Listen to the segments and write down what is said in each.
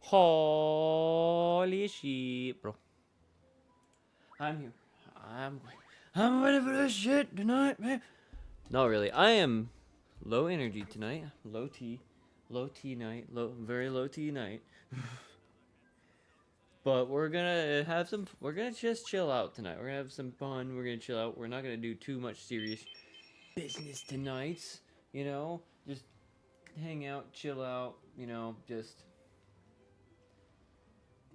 Holy shit, bro. I'm here. I'm I'm ready for this shit tonight, man. No, really. I am low energy tonight. Low T. Low T night. Very low T night. But we're gonna have some. We're gonna just chill out tonight. We're gonna have some fun. We're gonna chill out. We're not gonna do too much serious business tonight. You know, just hang out, chill out. You know, just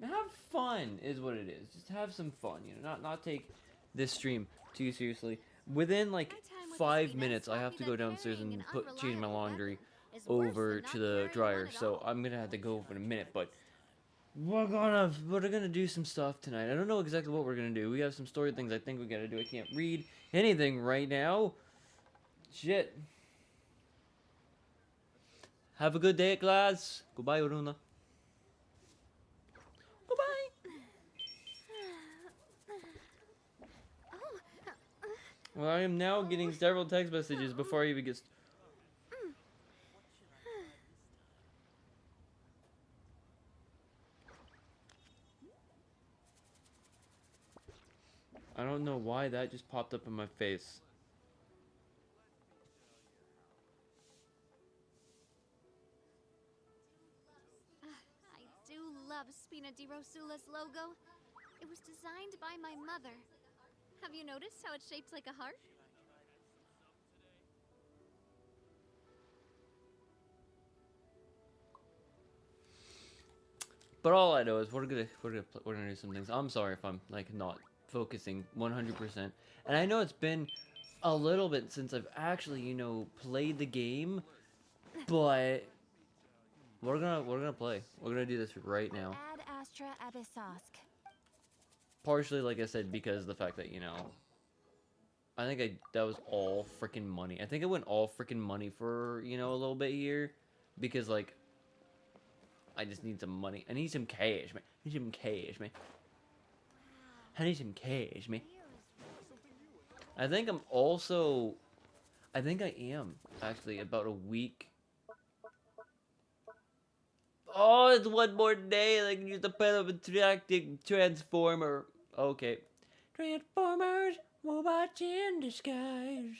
have fun is what it is. Just have some fun. You know, not take this stream too seriously. Within like 5 minutes, I have to go downstairs and change my laundry over to the dryer. So I'm gonna have to go in a minute, but. We're gonna do some stuff tonight. I don't know exactly what we're gonna do. We have some story things I think we gotta do. I can't read anything right now. Shit. Have a good day at class. Goodbye, Oruna. Goodbye. Well, I am now getting several text messages before I even get. I don't know why that just popped up in my face. I do love Spina di Rosula's logo. It was designed by my mother. Have you noticed how it's shaped like a heart? But all I know is we're gonna do some things. I'm sorry if I'm like not focusing 100%. And I know it's been a little bit since I've actually, played the game, but we're gonna play. We're gonna do this right now. Ad Astra Abyssosk. Partially, like I said, because of the fact that I think that was all freaking money. I think I went all freaking money for a little bit here, because like I just need some money. I need some cash, man. I need some cash, man. I need some cash, man. I think I'm also. I think I am actually about a week. Oh, it's one more day. I can use the pen of a transformer. Okay. Transformers, robots in disguise.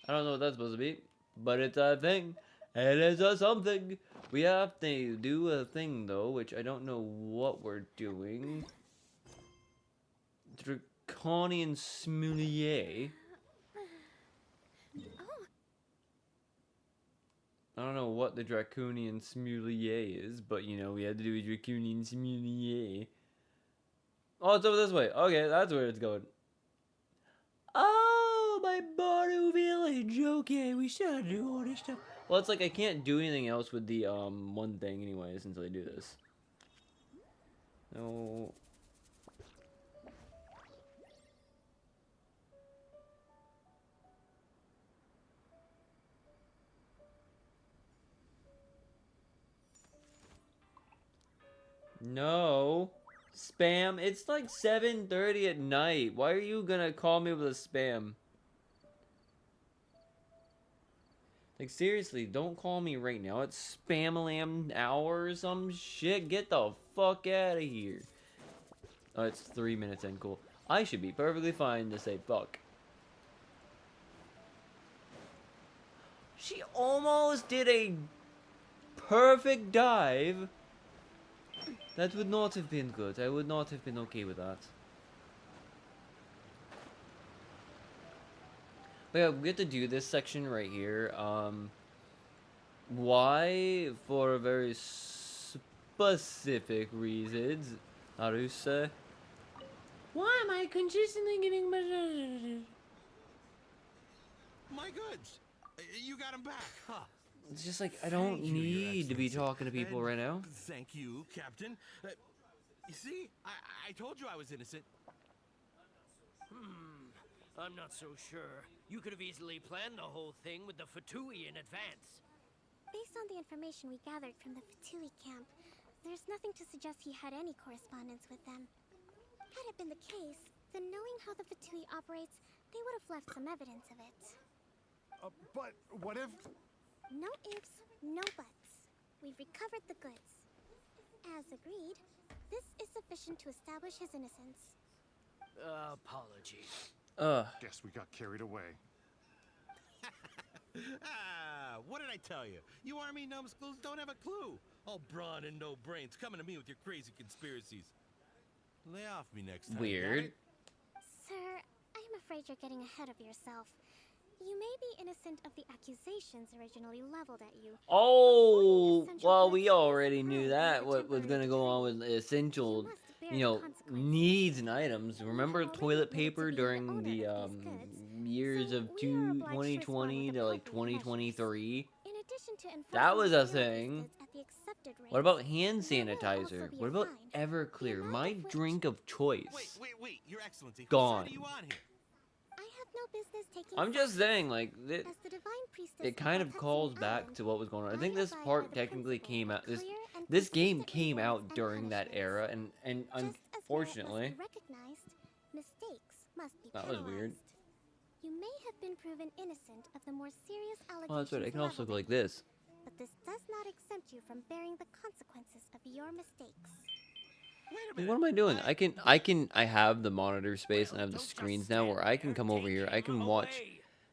I don't know what that's supposed to be, but it's a thing. It is a something. We have to do a thing though, which I don't know what we're doing. Draconian Smoulier. I don't know what the Draconian Smoulier is, but we had to do a Draconian Smoulier. Oh, it's over this way. Okay, that's where it's going. Oh, my Baru village. Okay, we still do all this stuff. Well, it's like I can't do anything else with the one thing anyways until I do this. No. No. Spam. It's like 7:30 at night. Why are you gonna call me with a spam? Like, seriously, don't call me right now. It's spam-lam hour or some shit. Get the fuck out of here. Oh, it's 3 minutes in. Cool. I should be perfectly fine to say fuck. She almost did a perfect dive. That would not have been good. I would not have been okay with that. But yeah, we get to do this section right here. Why? For very specific reasons. Aruse. Why am I consistently getting My goods! You got them back, huh? It's just like, I don't need to be talking to people right now. Thank you, Captain. You see? I told you I was innocent. I'm not so sure. You could have easily planned the whole thing with the Fatui in advance. Based on the information we gathered from the Fatui camp, there's nothing to suggest he had any correspondence with them. Had it been the case, then knowing how the Fatui operates, they would have left some evidence of it. But what if... No ifs, no buts. We've recovered the goods. As agreed, this is sufficient to establish his innocence. Apologies. Guess we got carried away. What did I tell you? You army numbskulls don't have a clue. All brawn and no brains coming to me with your crazy conspiracies. Lay off me next time. Weird. got it? Sir, I'm afraid you're getting ahead of yourself. You may be innocent of the accusations originally leveled at you. Oh, well, we already knew that. What was gonna go on with essential, needs and items. Remember toilet paper during the years of 2020 to like 2023? In addition to That was a enforcing sale of thing. goods at the accepted rates, What about hand there will also sanitizer? be a What about fine. Everclear? The My amount of which- drink of choice. Wait, Your Excellency. Whose Gone. side are you on here? I have no business taking I'm just sides. saying, like, As the divine priestess it kind of Tatsumi calls back Island, to what was going on. I think this abide by part the technically principle came of out. This clear and this game consistent came rewards out and during that punishments. era, and Just as merit must unfortunately, be recognized, mistakes must be that was weird. penalized. You may have been proven innocent of the more serious allegations. Well, that's right. It can also leveled go at like you, this. but this does not exempt you from bearing the consequences of your mistakes. Wait a Like, minute. what am I doing? I have the monitor space and I have the screens now where I can come over here. I can watch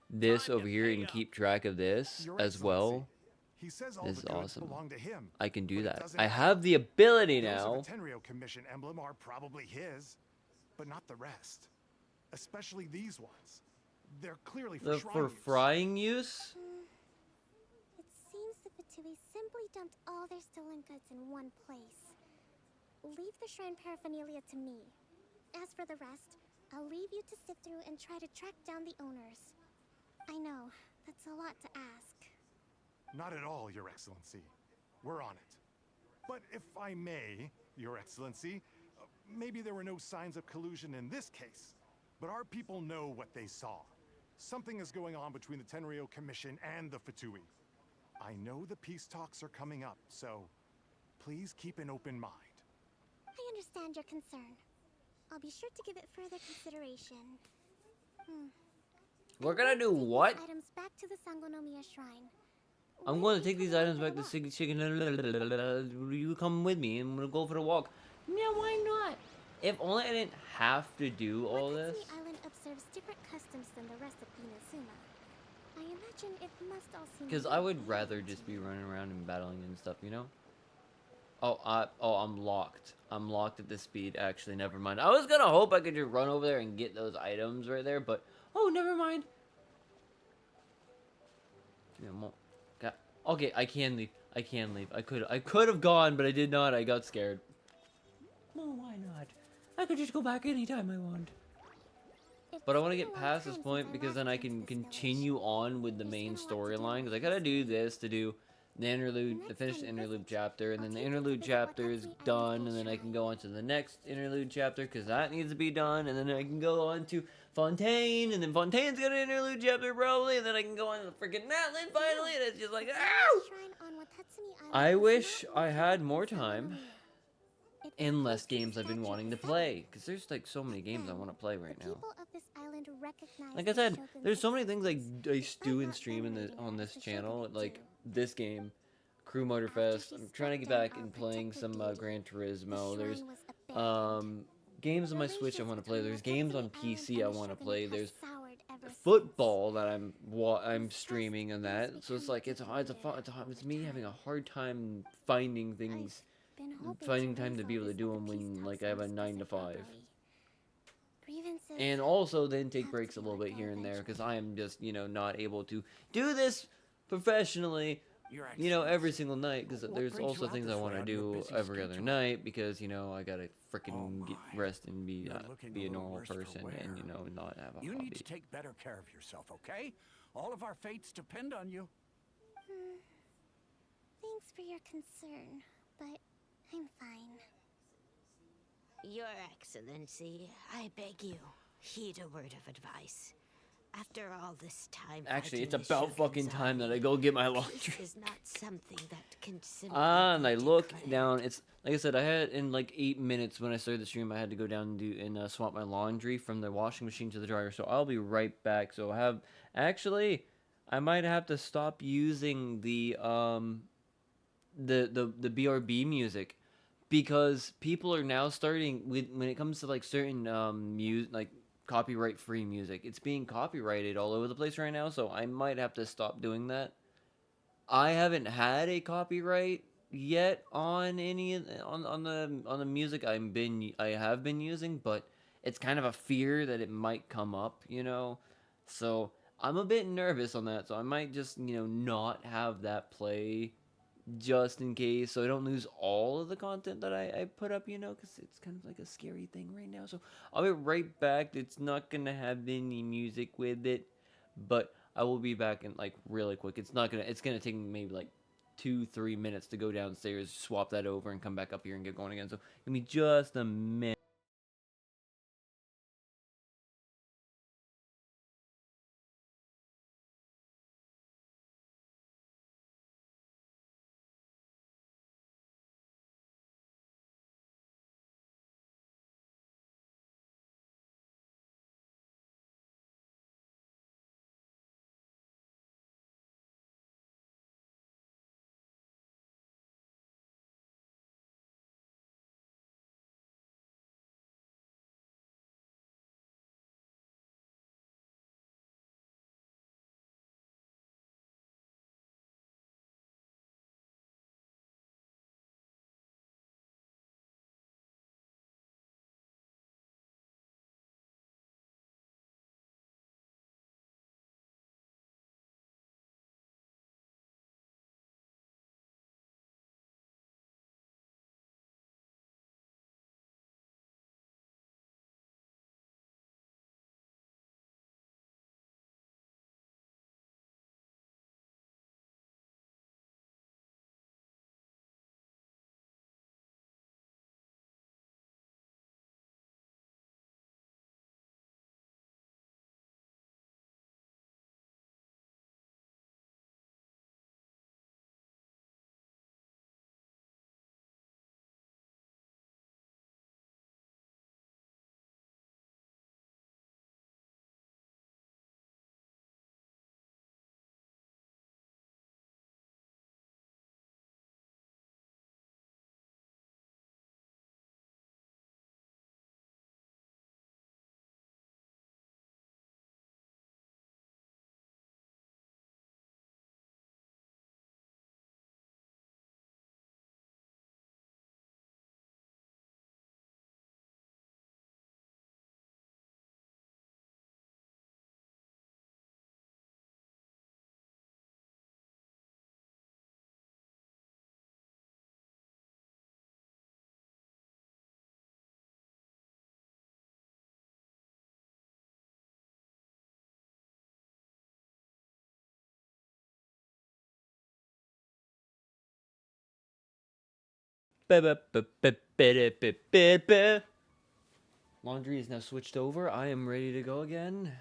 this over here and keep track of this Your as well. Excellency, he says all This the is goods awesome. belong to him. I can do But it that. doesn't I matter. have the ability Those now. of the Tenryo Commission emblem are probably his, but not the rest. Especially these ones. They're clearly for shrine For use. frying use? It seems the Fatui simply dumped all their stolen goods in one place. Leave the shrine paraphernalia to me. As for the rest, I'll leave you to sift through and try to track down the owners. I know, that's a lot to ask. Not at all, Your Excellency. We're on it. But if I may, Your Excellency, maybe there were no signs of collusion in this case, but our people know what they saw. Something is going on between the Tenryo Commission and the Fatui. I know the peace talks are coming up, so please keep an open mind. I understand your concern. I'll be sure to give it further consideration. We're I'm gonna going do to take these what? items back to the Sangonomiya Shrine. I'm going to take these items back to Chicken. You come with me and we'll go for a walk. Yeah, why not? If only I didn't have to do all this. Watatsumi Island observes different customs than the rest of Inazuma. I imagine it must all seem Because I would rather just be running around and battling and stuff, you know? I'm locked. I'm locked at this speed. Actually, never mind. I was gonna hope I could just run over there and get those items right there, but oh, never mind. Yeah, okay, I can leave. I can leave. I could have gone, but I did not. I got scared. No, why not? I could just go back anytime I want. But I want to get past this point because then I can continue on with the main storyline. Because I gotta do this to do the interlude, to finish the interlude chapter, and then the interlude chapter is done, and then I can go on to the next interlude chapter because that needs to be done, and then I can go on to Fontaine, and then Fontaine's got an interlude chapter probably, and then I can go on to the freaking Natlan finally, and it's just like, ow! I wish I had more time and less games I've been wanting to play, because there's like so many games I want to play right now. Like I said, there's so many things I do and stream on this channel, like this game, Crew Motorfest. I'm trying to get back and playing some Gran Turismo. There's games on my Switch I want to play. There's games on PC I want to play. There's football that I'm streaming on that. So it's like it's me having a hard time finding things, finding time to be able to do them when like I have a 9 to 5. And also then take breaks a little bit here and there because I am just, not able to do this professionally, every single night because there's also things I want to do every other night because, I gotta freaking get rest and be a normal person and, not have a You hobby. need to take better care of yourself, okay? All of our fates depend on you. Thanks for your concern, but I'm fine. Your Excellency, I beg you, heed a word of advice. After all this time, Actually, it's fighting the about fucking Shogun's time that army, I go get my peace laundry. is not something that can simply And I be look declared. down. It's like I said, I had in like 8 minutes when I started the stream. I had to go down and swap my laundry from the washing machine to the dryer. So I'll be right back. So I might have to stop using the BRB music, because people are now starting with, when it comes to like certain music, like copyright free music, it's being copyrighted all over the place right now, so I might have to stop doing that. I haven't had a copyright yet on any on the music I have been using, but it's kind of a fear that it might come up, you know. So I'm a bit nervous on that, so I might just, not have that play just in case, so I don't lose all of the content that I put up, because it's kind of like a scary thing right now. So I'll be right back. It's not gonna have any music with it, but I will be back in like really quick. It's gonna take me maybe like 2-3 minutes to go downstairs, swap that over, and come back up here and get going again. So give me just a minute. Laundry is now switched over. I am ready to go again.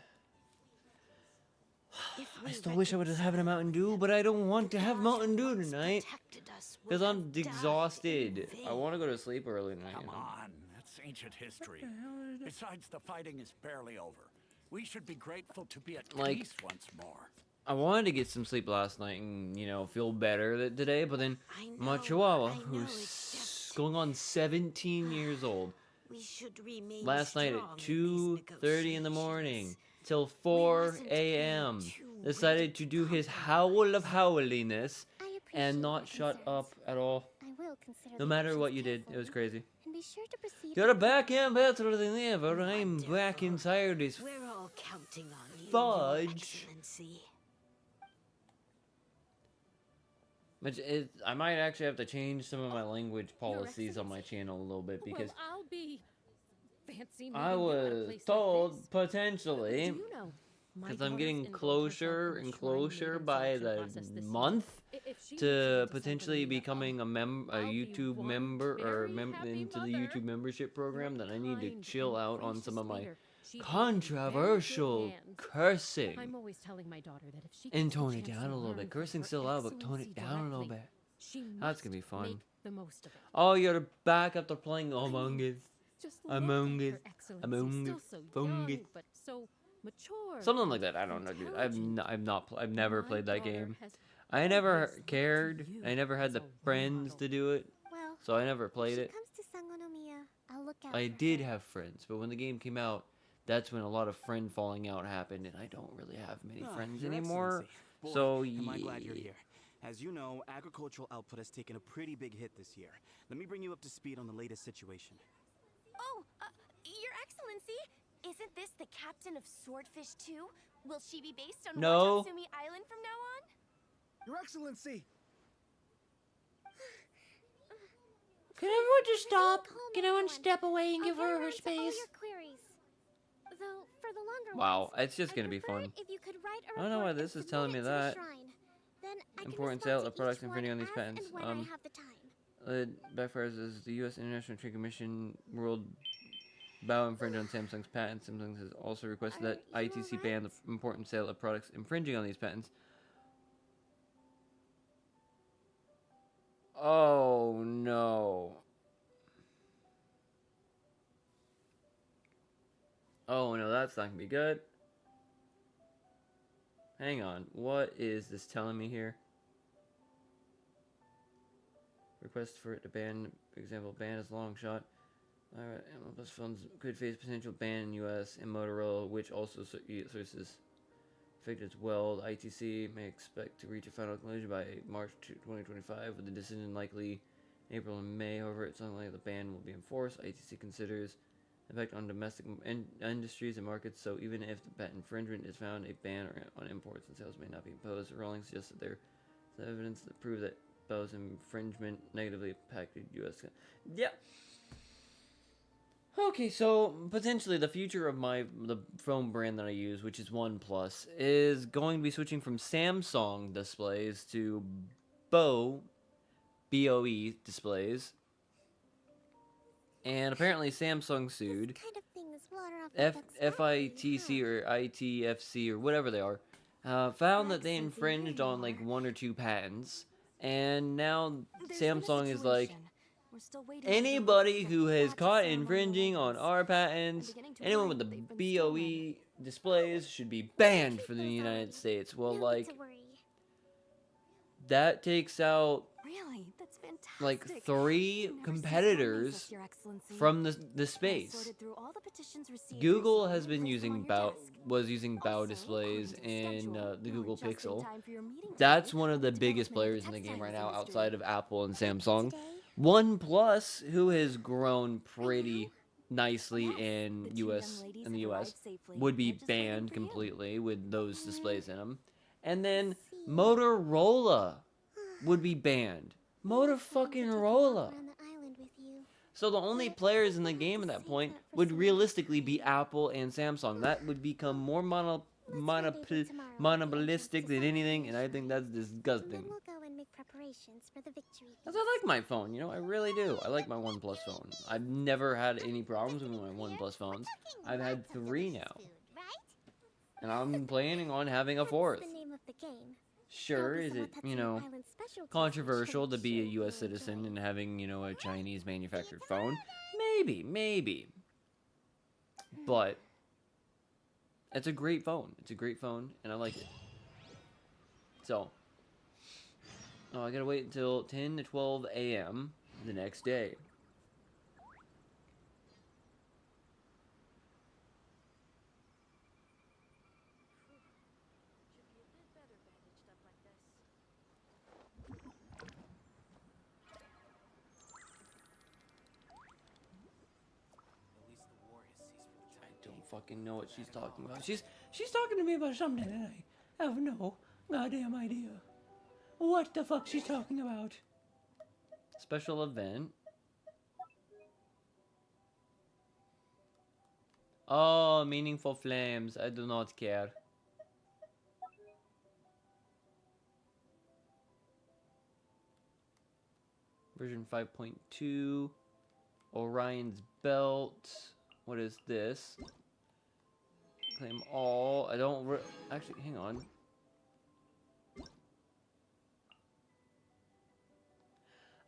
If I we still wish I would have had a Mountain Dew, but I don't want to have Mountain Dew tonight because I'm exhausted. I want to go to sleep early tonight. Come on, that's ancient history. Besides, the fighting is barely over. We should be grateful to be at Like, peace once more. I wanted to get some sleep last night and, feel better today, but then I my know, Chihuahua, I know, who's it's just- going on 17 years old, We should remain last night strong at in these 2:30 in the morning negotiations. till We 4 mustn't be a.m. too decided ready to do his compromise. howl of howliness I appreciate and your not shut concerns. up at all. I will consider No the matter options what you did, it was carefully, crazy. and be sure to proceed You're with back in better than ever. I'm Wonderful. back inside this We're all counting on you, Your fudge. Excellency. I might actually have to change some of my language policies on my channel a little bit because Well, I'll be fancy. I meeting you at a was place like told this. potentially, Do you know, my because I'm daughter's getting enrolled closer herself in and the Shrine closer Maiden by selection the process this month season. If she moves to on to potentially somebody becoming a I'll be YouTube one member or very happy into the mother. YouTube membership program, What then I need to kind chill and out on some gracious of my leader. She holds in very good controversial hands. cursing. I'm always telling my daughter that if she And gets the tone it chance down to a little learn bit. from Cursing's her still loud, but tone it excellency down a little directly, bit. she That's must gonna be fun. make the most of it. Oh, you're back after playing Among Us. Just Among look at Us. her excellency, Among still Us. so Fungus. young, but so mature. Something like that. I don't know, dude. I've never My played that daughter game. has I never always looked to cared. you I never had as the a role friends model. to do it, Well, so I never if played she it. comes to Sangonomiya, I'll look out I for did her. have friends, but when the game came out, that's when a lot of friend falling out happened, and I don't really have many friends Your anymore. Excellency. Boy, So am I glad you're yeah. here. As you know, agricultural output has taken a pretty big hit this year. Let me bring you up to speed on the latest situation. Oh, Your Excellency, isn't this the captain of Swordfish 2? Will she be based on No. Watatsumi Island from now on? Your Excellency! Can everyone just stop? Calm Can everyone everyone. step away and I'll give get her her around to all space? your queries. Though, for the longer Wow, ones, it's just I'd gonna be prefer fun. it if you could write a I don't know why report this and is telling me submit it to the that. shrine. Then I can Important respond sale to of products each one infringing on these as patents. and when I have the time. Backfires as the U.S. International Trade Commission World Bow infringed on Samsung's patents. Samsung has also requested that Are you ITC alright? ban the important sale of products infringing on these patents. Oh no. Oh no, that's not gonna be good. Hang on, what is this telling me here? Request for it to ban, for example, ban is long shot. Alright, MLB phones could face potential ban in US and Motorola, which also sources affected as well. The ITC may expect to reach a final conclusion by March 2025, with the decision likely in April and May. However, it's unlikely the ban will be enforced. ITC considers effect on domestic industries and markets, so even if the patent infringement is found, a ban on imports and sales may not be imposed. Rowling suggests that there is evidence that prove that Bell's infringement negatively impacted U.S. Yeah. Okay, so potentially the future of the phone brand that I use, which is OnePlus, is going to be switching from Samsung displays to BOE displays. And apparently Samsung sued This kind of thing is water off the duck's FITC or ITFC or whatever they are, found that they infringed on like 1 or 2 patents, and now Samsung is like, anybody who has caught infringing on our patents, anyone with the BOE displays should be banned from the United States. Well, No need like, to worry. that takes out Really? That's fantastic. like 3 competitors from the space. Google has been using was using Bow displays in the Google Pixel. That's one of the biggest players in the game right now, outside of Apple and Samsung. OnePlus, who has grown pretty nicely in the US, would be banned completely with those displays in them. And then Motorola would be banned. Motorola. On the island with you. So the only players in the game at that point would realistically be Apple and Samsung. That would become more monopolistic than anything, and I think that's And disgusting. then we'll go and make preparations for the victory. Because I like my phone, you know, I really do. I like my OnePlus phone. I've never had any problems with my OnePlus phones. I've had 3 now, and I'm planning on having a 4th. What's the name of the game? Sure, is it, you know, Island specialty controversial to fish be a and U.S. you'll enjoy. citizen and having, you know, a Chinese manufactured phone? Maybe. But it's a great phone. It's a great phone, and I like it. So, I gotta wait until 10 to 12 a.m. the next day. I don't fucking know what she's talking about. She's talking to me about something that I have no goddamn idea what the fuck she's talking about. Special event. Oh, meaningful flames. I do not care. Version 5.2. Orion's belt. What is this? Claim all. I don't actually, hang on.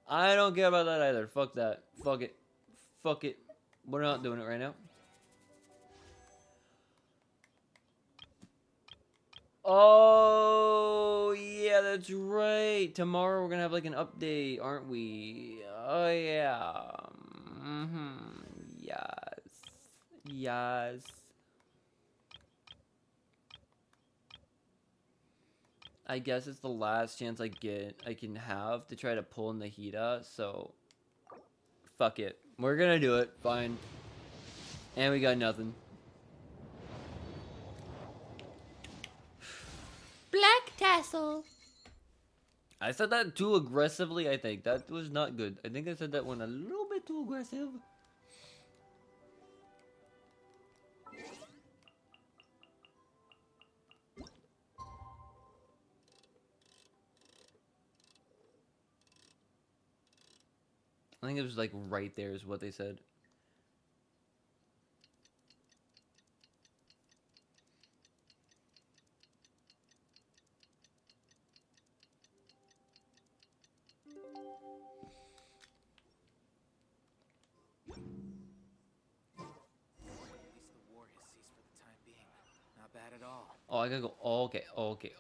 I don't care about that either. Fuck that. Fuck it. Fuck it. We're not doing it right now. Oh, yeah, that's right. Tomorrow we're gonna have like an update, aren't we? Oh, yeah. Yes. Yes. I guess it's the last chance I can have to try to pull in the Hida, so fuck it. We're gonna do it. Fine. And we got nothing. Black tassel. I said that too aggressively, I think. That was not good. I think I said that one a little bit too aggressive. I think it was like right there is what they said. Bad at all. Oh, I gotta go. Okay. Okay.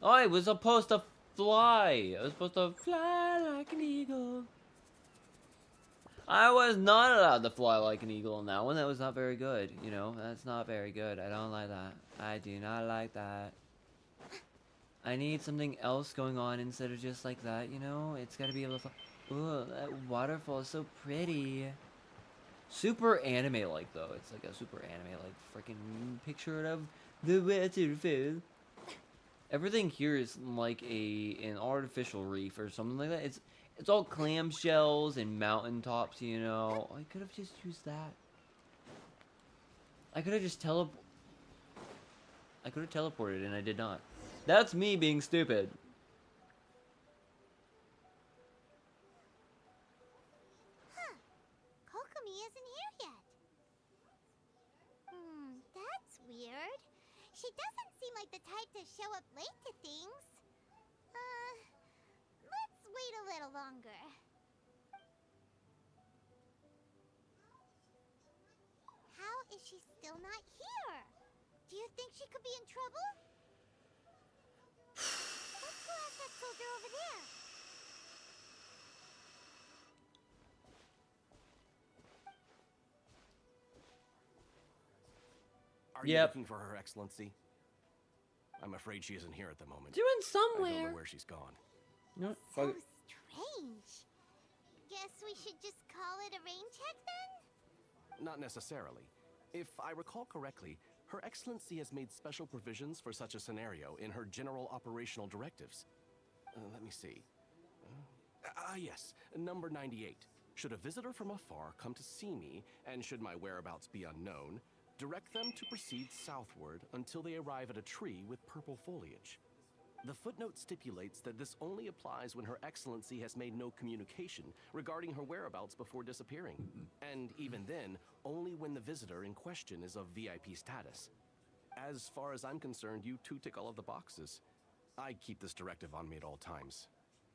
Oh, I was supposed to fly. I was supposed to fly like an eagle. I was not allowed to fly like an eagle in that one. That was not very good. You know, that's not very good. I don't like that. I do not like that. I need something else going on instead of just like that, you know? It's gotta be able to fly. Ooh, that waterfall is so pretty. Super anime-like, though. It's like a super anime-like freaking picture of the waterfall. Everything here is like an artificial reef or something like that. It's all clamshells and mountaintops, you know. I could have just used that. I could have just teleported and I did not. That's me being stupid. Kokomi isn't here yet. That's weird. She doesn't seem like the type to show up late to things. Let's wait a little longer. How is she still not here? Do you think she could be in trouble? Let's go ask that soldier over there. Are you looking for Her Excellency? I'm afraid she isn't here at the moment. Doing I don't somewhere. know where she's gone. No, So strange. Guess we should just call it a rain check then? Not necessarily. If I recall correctly, Her Excellency has made special provisions for such a scenario in her general operational directives. Let me see. Yes, number 98. Should a visitor from afar come to see me, and should my whereabouts be unknown, direct them to proceed southward until they arrive at a tree with purple foliage. The footnote stipulates that this only applies when Her Excellency has made no communication regarding her whereabouts before disappearing. And even then, only when the visitor in question is of VIP status. As far as I'm concerned, you two tick all of the boxes. I keep this directive on me at all times.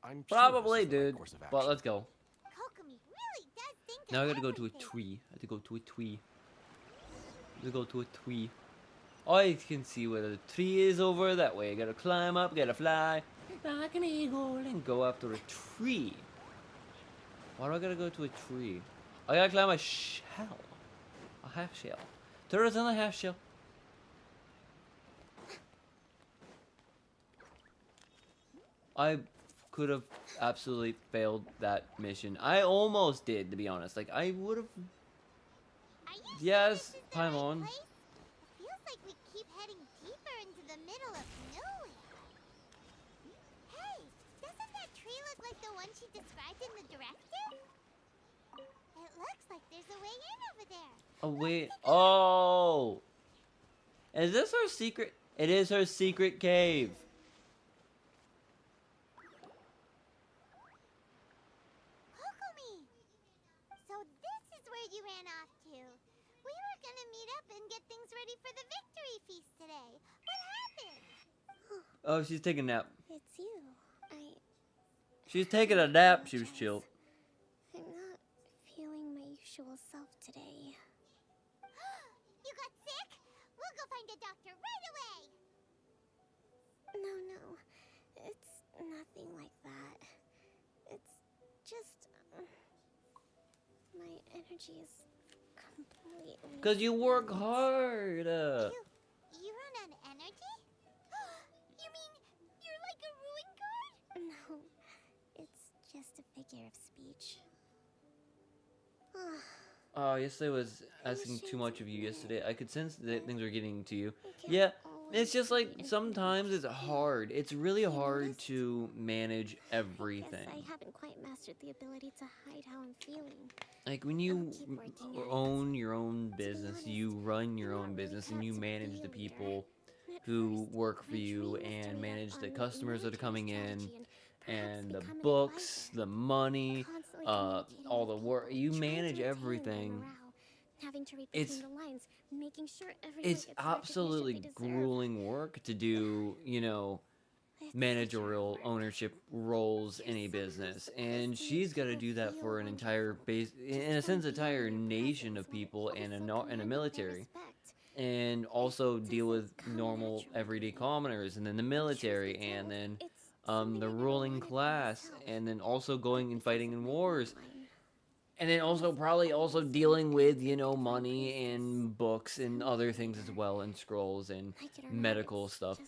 I'm sure probably, this is the right dude. course of But action. let's go. Kokomi really does think Now I of gotta go to a everything. tree. I have to go to a tree. Let's go to a tree. I can see where the tree is over that way. I gotta climb up, gotta fly like an eagle and go after a tree. Why do I gotta go to a tree? I gotta climb a shell. A half shell. Turtles in a half shell. I could have absolutely failed that mission. I almost did, to be honest. Like, I would have... Yes, Paimon. It feels like we keep heading deeper into the middle of nowhere. Hey, doesn't that tree look like the one she described in the directive? It looks like there's a way in over there. Oh, wait. Oh! Is this her secret? It is her secret cave. Kokomi! So this is where you ran off to. We were gonna meet up and get things ready for the victory feast today. What happened? Oh, she's taking a nap. It's you. She's taking a nap. She was chill. I'm not feeling my usual self today. You got sick? energy is completely... Because you work hard. You run out of energy? You mean you're like a ruin guard? No, it's just a figure of speech. Oh, yesterday was asking too much of you yesterday. I could sense that things were getting to you. Yeah, it's just like sometimes it's hard. It's really hard to manage everything. I haven't quite mastered the ability to hide how I'm feeling. Like when you own your own business, you run your own business and you manage the people who work for you and manage the customers that are coming in and the books, the money, all the work. You manage everything. It's absolutely grueling work to do, you know, managerial ownership roles in a business, and she's got to do that for an entire base, in a sense, entire nation of people and a military, and also deal with normal everyday commoners, and then the military, and then the ruling class, and then also going and fighting in wars, and then also probably also dealing with, you know, money and books and other things as well, and scrolls and medical stuff.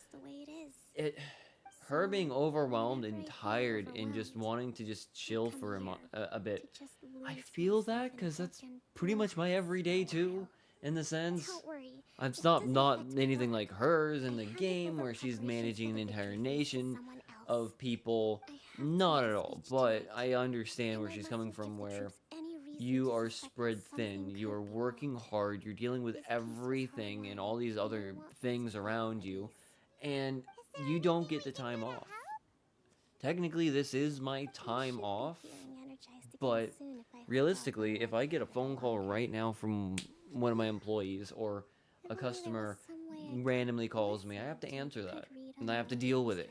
Her being overwhelmed and tired and just wanting to just chill for a bit. I feel that because that's pretty much my everyday too, in the sense. It's not anything like hers in the game where she's managing an entire nation of people. Not at all, but I understand where she's coming from, where you are spread thin, you are working hard, you're dealing with everything and all these other things around you, and you don't get the time off. Technically, this is my time off, but realistically, if I get a phone call right now from one of my employees or a customer randomly calls me, I have to answer that, and I have to deal with it,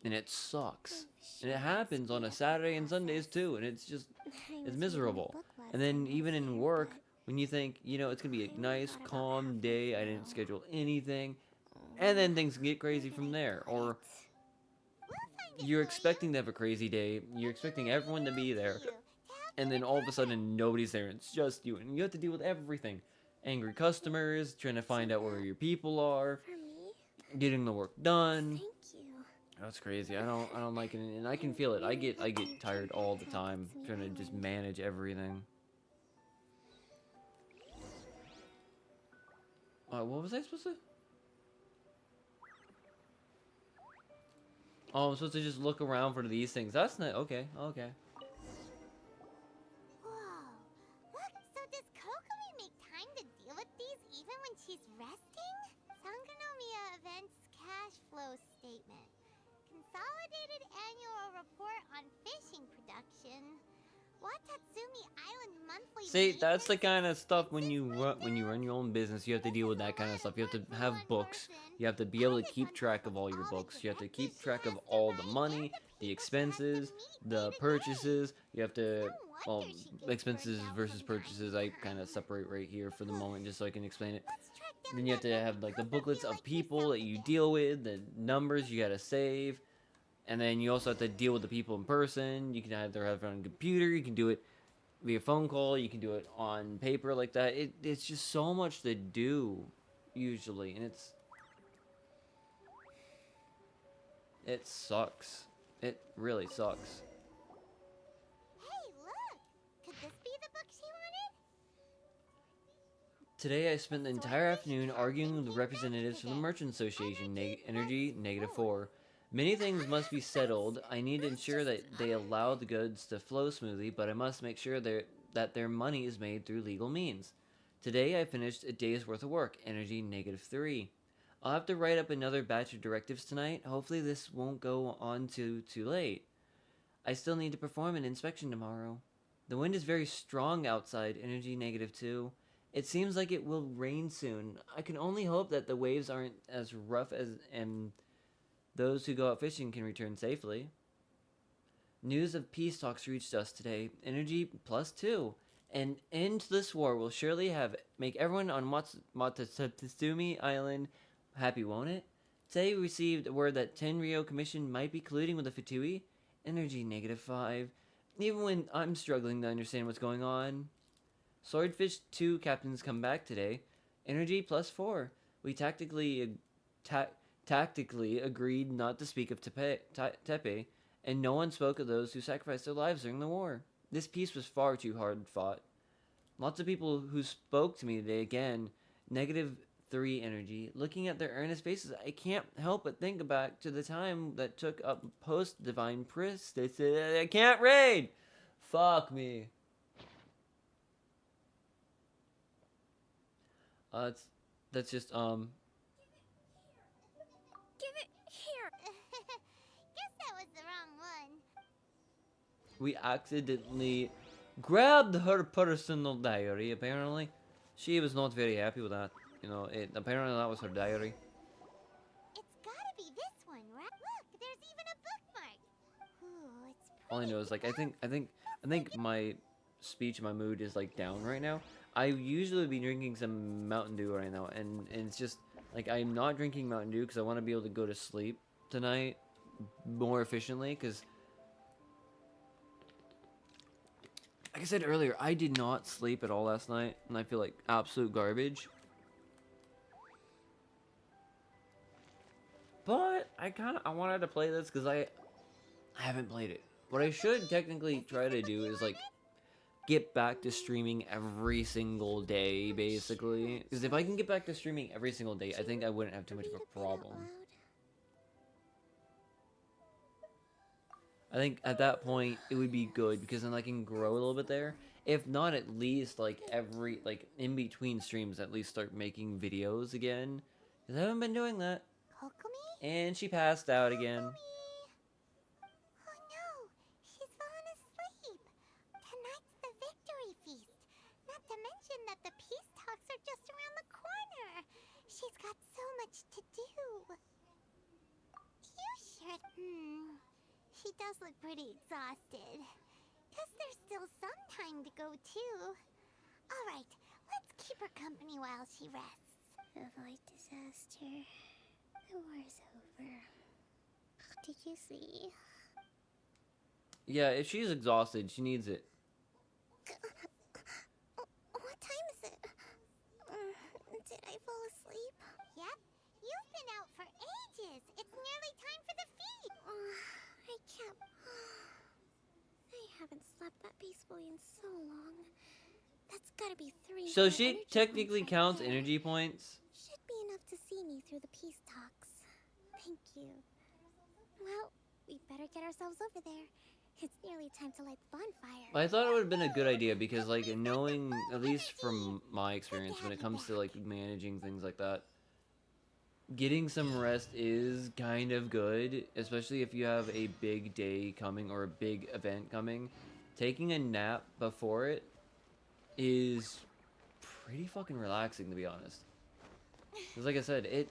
and it sucks. And it happens on a Saturday and Sundays too, and it's just, it's miserable. And then even in work, when you think, you know, it's gonna be a nice, calm day, I didn't schedule anything, and then things get crazy from there. Or you're expecting to have a crazy day, you're expecting everyone to be there, and then all of a sudden nobody's there, it's just you, and you have to deal with everything. Angry customers, trying to find out where your people are, getting the work done. That's crazy. I don't like it, and I can feel it. I get tired all the time trying to just manage everything. What was I supposed to? Oh, I'm supposed to just look around for these things. That's not okay. Okay. Whoa. Look, so does Kokomi make time to deal with these even when she's resting? Sangonomiya Events Cash Flow Statement. Consolidated Annual Report on Fishing Production. Watatsumi Island Monthly. See, that's the kind of stuff when you run your own business, you have to deal with that kind of stuff. You have to have books. You have to be able to keep track of all your books. You have to keep track of all the money, the expenses, the purchases. You have to, well, expenses versus purchases, I kind of separate right here for the moment just so I can explain it. Then you have to have like the booklets of people that you deal with, the numbers you gotta save. And then you also have to deal with the people in person. You can either have it on a computer, you can do it via phone call, you can do it on paper like that. It's just so much to do, usually, and it sucks. It really sucks. Hey, look! Could this be the book she wanted? Today I spent the entire afternoon arguing with the representatives from the Merchant Association, Energy -4. Many things must be settled. I need to ensure that they allow the goods to flow smoothly, but I must make sure that their money is made through legal means. Today I finished a day's worth of work, Energy -3. I'll have to write up another batch of directives tonight. Hopefully this won't go on too late. I still need to perform an inspection tomorrow. The wind is very strong outside, Energy -2. It seems like it will rain soon. I can only hope that the waves aren't as rough as those who go out fishing can return safely. News of peace talks reached us today. Energy +2. An end to this war will surely make everyone on Watatsumi Island happy, won't it? Today we received word that Tenryo Commission might be colluding with the Fatui. Energy -5. Even when I'm struggling to understand what's going on. Swordfish 2 captains come back today. Energy +4. We tactically agreed not to speak of Tepe, and no one spoke of those who sacrificed their lives during the war. This peace was far too hard fought. Lots of people who spoke to me today again. -3 energy. Looking at their earnest faces, I can't help but think back to the time that took up post-divine priest. They said, I can't raid! Fuck me. That's just, Give it here. Guess that was the wrong one. we accidentally grabbed her personal diary, apparently. She was not very happy with that. You know, apparently that was her diary. It's gotta be this one, right? Look, there's even a bookmark. Ooh, it's All I know is, like, I think my speech, my mood is, like, down right now. I usually be drinking some Mountain Dew right now, and it's just, like, I'm not drinking Mountain Dew because I want to be able to go to sleep tonight more efficiently, because, like I said earlier, I did not sleep at all last night, and I feel like absolute garbage. But I wanted to play this because I haven't played it. What I should technically try to do is, like, get back to streaming every single day, basically. Because if I can get back to streaming every single day, I think I wouldn't have too much of a problem. I think at that point, it would be good, because then I can grow a little bit there. If not, at least, like, in between streams, at least start making videos again. Because I haven't been doing that. And she passed out again. Oh no, she's fallen asleep. Tonight's the victory feast. Not to mention that the peace talks are just around the corner. She's got so much to do. You should. She does look pretty exhausted. Guess there's still some time to go too. All right, let's keep her company while she rests. Avoid disaster. The war's over. Did you see? Yeah, if she's exhausted, she needs it. What time is it? Did I fall asleep? Yep. You've been out for ages. It's nearly time for the feast. I can't. I haven't slept that peacefully in so long. That's gotta be 3. So she technically counts energy points. Should be enough to see me through the peace talks. Thank you. Well, we better get ourselves over there. It's nearly time to light the bonfire. I thought it would have been a good idea, because, like, knowing, at least from my experience, when it comes to, like, managing things like that, getting some rest is kind of good, especially if you have a big day coming or a big event coming. Taking a nap before it is pretty fucking relaxing, to be honest. Because, like I said,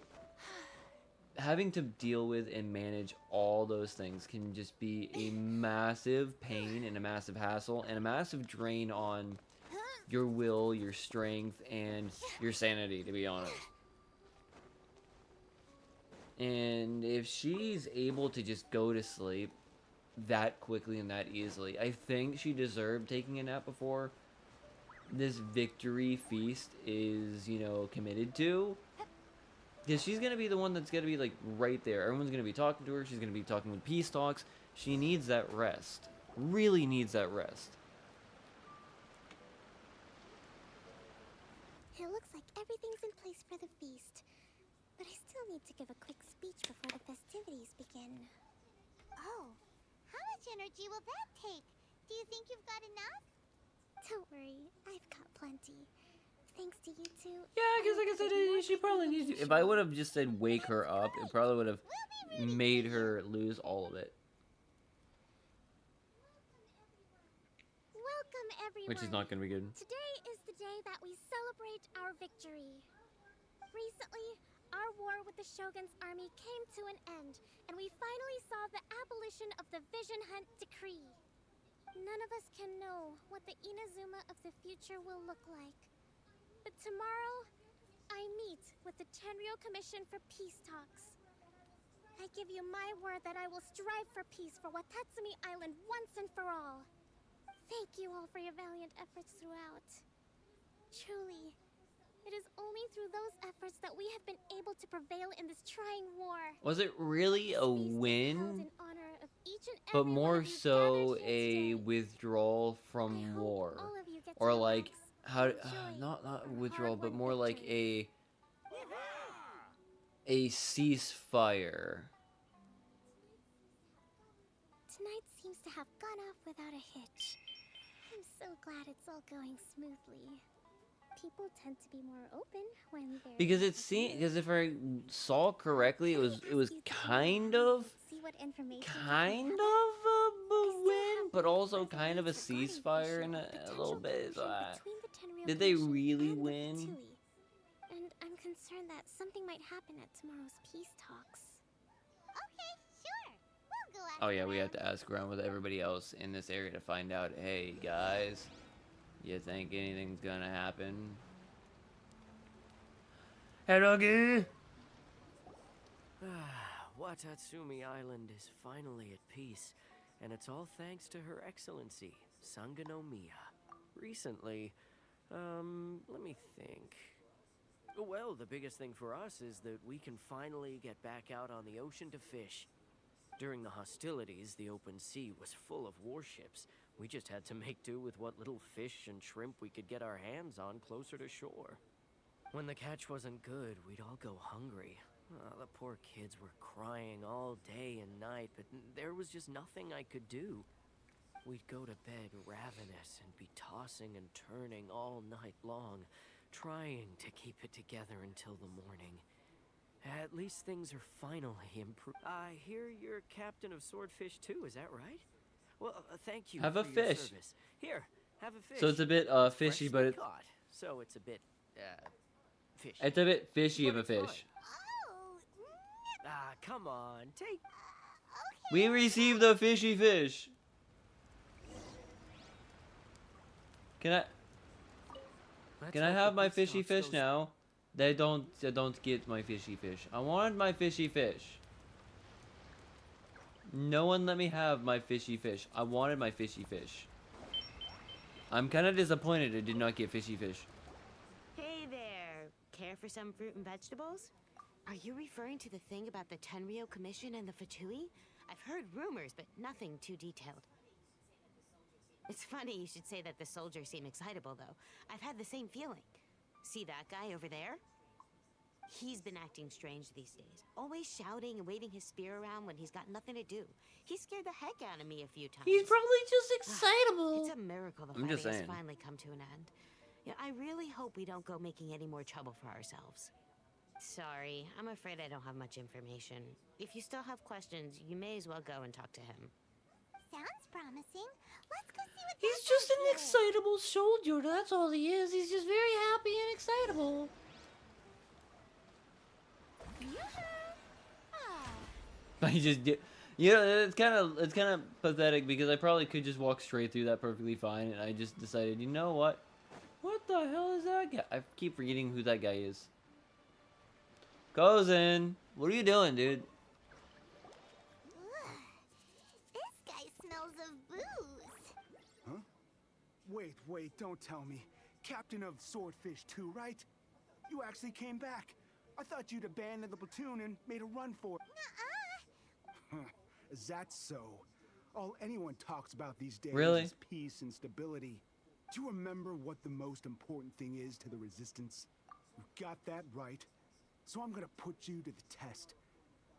having to deal with and manage all those things can just be a massive pain and a massive hassle and a massive drain on your will, your strength, and your sanity, to be honest. And if she's able to just go to sleep that quickly and that easily, I think she deserved taking a nap before this victory feast is, you know, committed to. Because she's going to be the one that's going to be, like, right there. Everyone's going to be talking to her. She's going to be talking with peace talks. She needs that rest. Really needs that rest. It looks like everything's in place for the feast. But I still need to give a quick speech before the festivities begin. Oh, how much energy will that take? Do you think you've got enough? Don't worry, I've got plenty. Thanks to you two. Yeah, because like I said, she probably needs to. If I would have just said wake her up, it probably would have made her lose all of it. Welcome, everyone. Which is not going to be good. Today is the day that we celebrate our victory. Recently, our war with the Shogun's army came to an end, and we finally saw the abolition of the Vision Hunt Decree. None of us can know what the Inazuma of the future will look like. But tomorrow, I meet with the Tenryo Commission for Peace Talks. I give you my word that I will strive for peace for Watatsumi Island once and for all. Thank you all for your valiant efforts throughout. Truly, it is only through those efforts that we have been able to prevail in this trying war. Was it really a Held win? in honor of each and But every one more of you so gathered here a today. withdrawal from war, all of you get to or like relax, how enjoy not our withdrawal, but hard-won more like victory. a ceasefire. Tonight seems to have gone off without a hitch. I'm so glad it's all going smoothly. People tend to be more open when they're Because it seemed, because if I saw correctly, it was kind of see what information a win, but also kind of a ceasefire in a little bit. So did they really win? And I'm concerned that something might happen at tomorrow's peace talks. Okay, sure. We'll go Oh yeah, we have to ask around with everybody else in this area to find out. Hey guys, you think anything's gonna happen? Hello, good. Watatsumi Island is finally at peace, and it's all thanks to Her Excellency, Sangonomiya. Recently, let me think. Well, the biggest thing for us is that we can finally get back out on the ocean to fish. During the hostilities, the open sea was full of warships. We just had to make do with what little fish and shrimp we could get our hands on closer to shore. When the catch wasn't good, we'd all go hungry. The poor kids were crying all day and night, but there was just nothing I could do. We'd go to bed ravenous and be tossing and turning all night long, trying to keep it together until the morning. At least things are finally improved. I hear you're captain of Swordfish too, is that right? Well, thank you Have for a your fish. service. Here, have a fish. So it's a bit fishy, Freshly but it's caught, so it's a bit fishy. a bit fishy of But a it's fish. fine. Ah, come on, take. We received a fishy fish. Can I Let's can I hope have the my peace fishy talks fish goes- now? They don't get my fishy fish. I wanted my fishy fish. No one let me have my fishy fish. I wanted my fishy fish. I'm kind of disappointed I did not get fishy fish. Hey there. Care for some fruit and vegetables? Are you referring to the thing about the Tenryou Commission and the Fatui? I've heard rumors, but nothing too detailed. It's funny you should say that the soldiers seem excitable, though. I've had the same feeling. See that guy over there? He's been acting strange these days. Always shouting and waving his spear around when he's got nothing to do. He scared the heck out of me a few times. He's probably just excitable. It's a miracle the I'm fighting just has saying. finally come to an end. Yeah, I really hope we don't go making any more trouble for ourselves. Sorry, I'm afraid I don't have much information. If you still have questions, you may as well go and talk to him. Sounds promising. Let's go see what He's just an excitable soldier. That's all he is. He's just very happy and excitable. I just did. You know, it's kind of pathetic because I probably could just walk straight through that perfectly fine, and I just decided, you know what? What the hell is that guy? I keep forgetting who that guy is. Goes in. What are you doing, dude? This guy smells of booze. Huh? Wait, don't tell me. Captain of Swordfish 2, right? You actually came back. I thought you'd abandoned the platoon and made a run for it. Huh, is that so? All anyone talks about these days Really? is peace and stability. Do you remember what the most important thing is to the Resistance? You got that right. So I'm gonna put you to the test.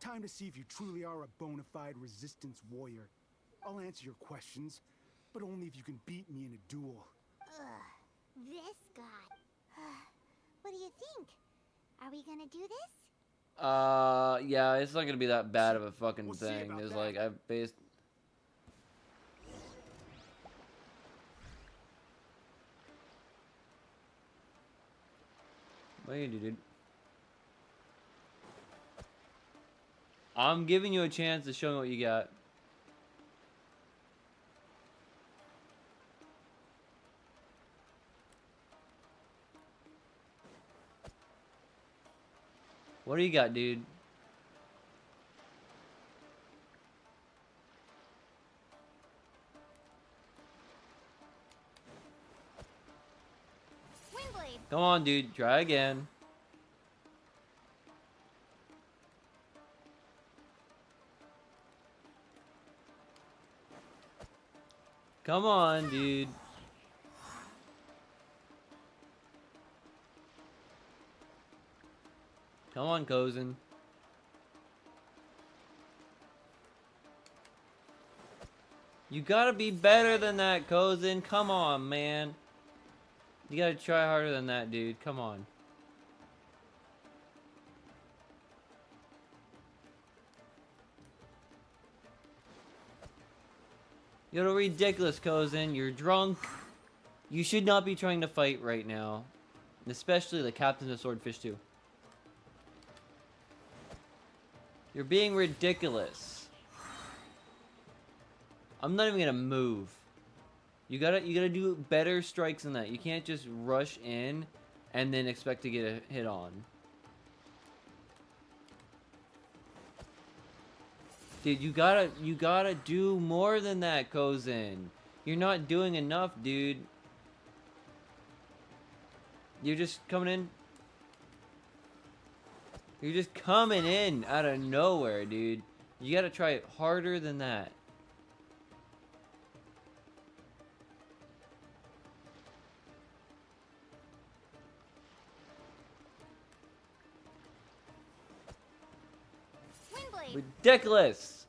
Time to see if you truly are a bona fide Resistance warrior. I'll answer your questions, but only if you can beat me in a duel. Ugh, this guy. What do you think? Are we gonna do this? Yeah, it's not gonna be that bad of a fucking We'll see thing. about There's that. like, I've based. What do you do, dude? I'm giving you a chance to show me what you got. What do you got, dude? Wind blade. Come on, dude. Try again. Come on, dude. Come on, Kozen. You gotta be better than that, Kozen. Come on, man. You gotta try harder than that, dude. Come on. You're ridiculous, Kozen. You're drunk. You should not be trying to fight right now. Especially the captain of Swordfish 2. You're being ridiculous. I'm not even gonna move. You gotta do better strikes than that. You can't just rush in and then expect to get a hit on. Dude, you gotta do more than that, Kozen. You're not doing enough, dude. You're just coming in. You're just coming in out of nowhere, dude. You gotta try it harder than that. Windblade. Ridiculous.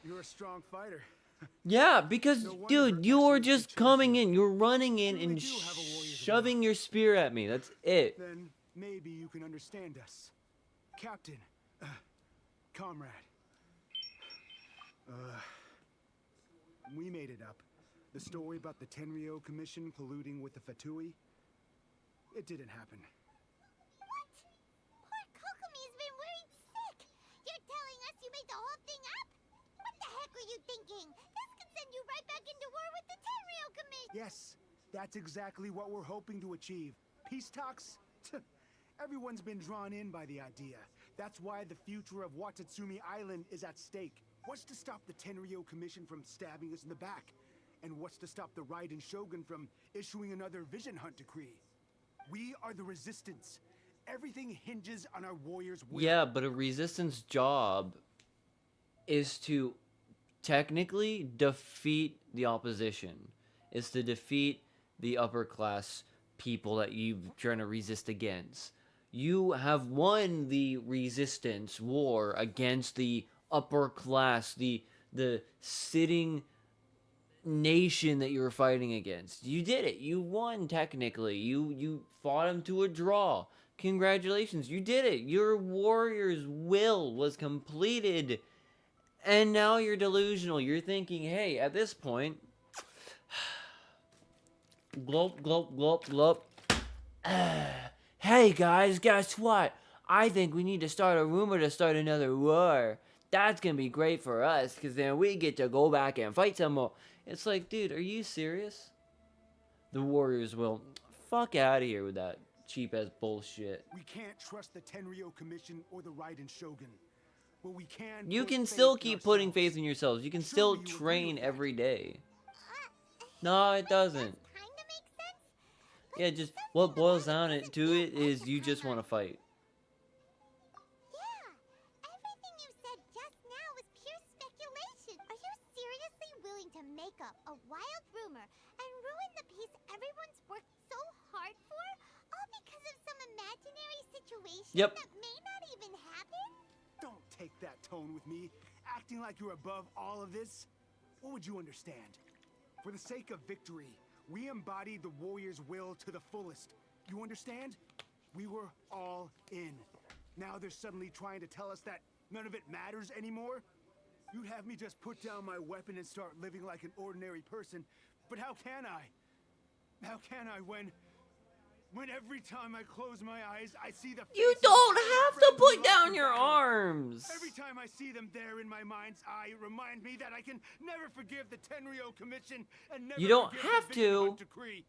You're a strong fighter. Yeah, because, No wonder dude, her you are excellency just chose coming you. in. You're running in You and really do have a warrior's shoving your spear at me. That's it. Then maybe you can understand us. Captain, comrade. We made it up. The story about the Tenryo Commission colluding with the Fatui, it didn't happen. What? Poor Kokomi's been worried sick. You're telling us you made the whole thing up? What the heck were you thinking? This could send you right back into war with the Tenryo Commission. Yes, that's exactly what we're hoping to achieve. Peace talks? Everyone's been drawn in by the idea. That's why the future of Watatsumi Island is at stake. What's to stop the Tenryo Commission from stabbing us in the back? And what's to stop the Raiden Shogun from issuing another Vision Hunt decree? We are the Resistance. Everything hinges on our warriors' will. Yeah, but a resistance job is to technically defeat the opposition. Is to defeat the upper class people that you're trying to resist against. You have won the resistance war against the upper class, the sitting nation that you were fighting against. You did it. You won technically. You fought him to a draw. Congratulations. You did it. Your warrior's will was completed. And now you're delusional. You're thinking, hey, at this point, glop, glop, glop, glop. Hey guys, guess what? I think we need to start a rumor to start another war. That's gonna be great for us, because then we get to go back and fight some more. It's like, dude, are you serious? The warriors will. Fuck out of here with that cheap ass bullshit. We can't trust the Tenryo Commission or the Raiden Shogun. But we can. You put can faith still in keep putting ourselves. faith in yourselves. You can still Surely you agree train with that. every day. No, it doesn't. Kinda makes sense. Yeah, just what boils down to it is you just want to fight. Yeah, everything you said just now was pure speculation. Are you seriously willing to make up a wild rumor and ruin the peace everyone's worked so hard for, all because of some imaginary situation Yep. that may not even happen? Don't take that tone with me, acting like you're above all of this. What would you understand? For the sake of victory, we embodied the warrior's will to the fullest. You understand? We were all in. Now they're suddenly trying to tell us that none of it matters anymore? You'd have me just put down my weapon and start living like an ordinary person. But how can I? How can I when every time I close my eyes, I see the You faces don't of my have to friends put lost down in your battle. arms. Every time I see them there in my mind's eye, it reminds me that I can never forgive the Tenryo Commission and never You don't forgive have the Vision to. Hunt decree.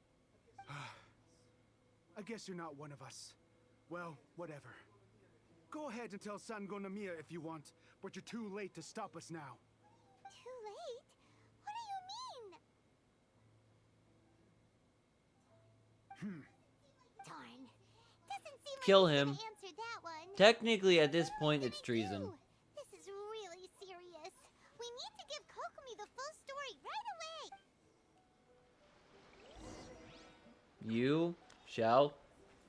I guess you're not one of us. Well, whatever. Go ahead and tell Sangonomiya if you want, but you're too late to stop us now. Too late? What do you mean? Darn. Doesn't seem like Kill he's him. gonna answer that one. Technically, at this point, it's treason. This is really serious. We need to give Kokomi the full story right away. You shall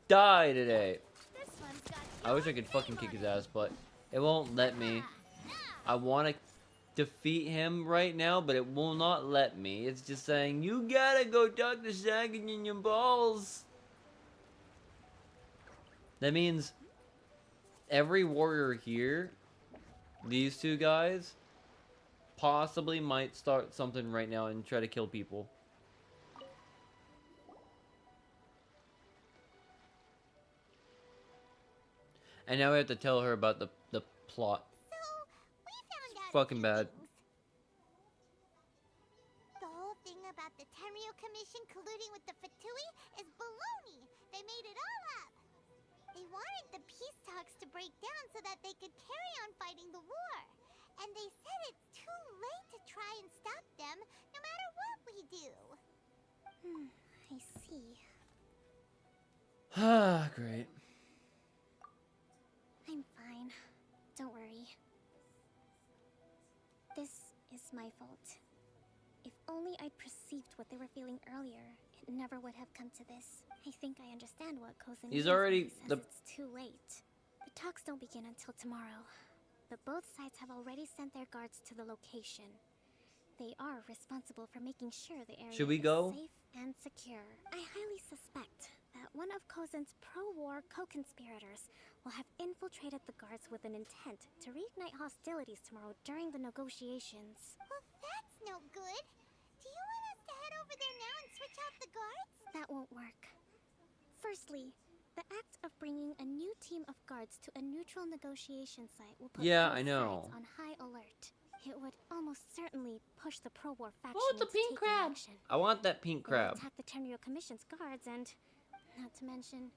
die today. This one's got I wish I could fucking kick his ass, but it won't let me. I want to defeat him right now, but it will not let me. It's just saying, you gotta go talk to Sagan in your balls. That means every warrior here, these two guys, possibly might start something right now and try to kill people. And now we have to tell her about the plot. So, we found out Fucking bad. the whole thing about the Tenryo Commission colluding with the Fatui is baloney. They made it all up. They wanted the peace talks to break down so that they could carry on fighting the war. And they said it's too late to try and stop them, no matter what we do. I see. Ah, great. I'm fine. Don't worry. This is my fault. If only I'd perceived what they were feeling earlier, it never would have come to this. I think I understand what Kozan He's means when already he says the- it's too late. The talks don't begin until tomorrow, but both sides have already sent their guards to the location. They are responsible for making sure the area Should we is go? safe and secure. I highly suspect that one of Kozan's pro-war co-conspirators will have infiltrated the guards with an intent to reignite hostilities tomorrow during the negotiations. Well, that's no good. Do you want us to head over there now and switch out the guards? That won't work. Firstly, the act of bringing a new team of guards to a neutral negotiation site will put Yeah, both I know. sides on high alert. It would almost certainly push the pro-war faction Oh, it's a into pink taking crab. action. I want that pink They'll crab. attack the Tenryo Commission's guards, and not to mention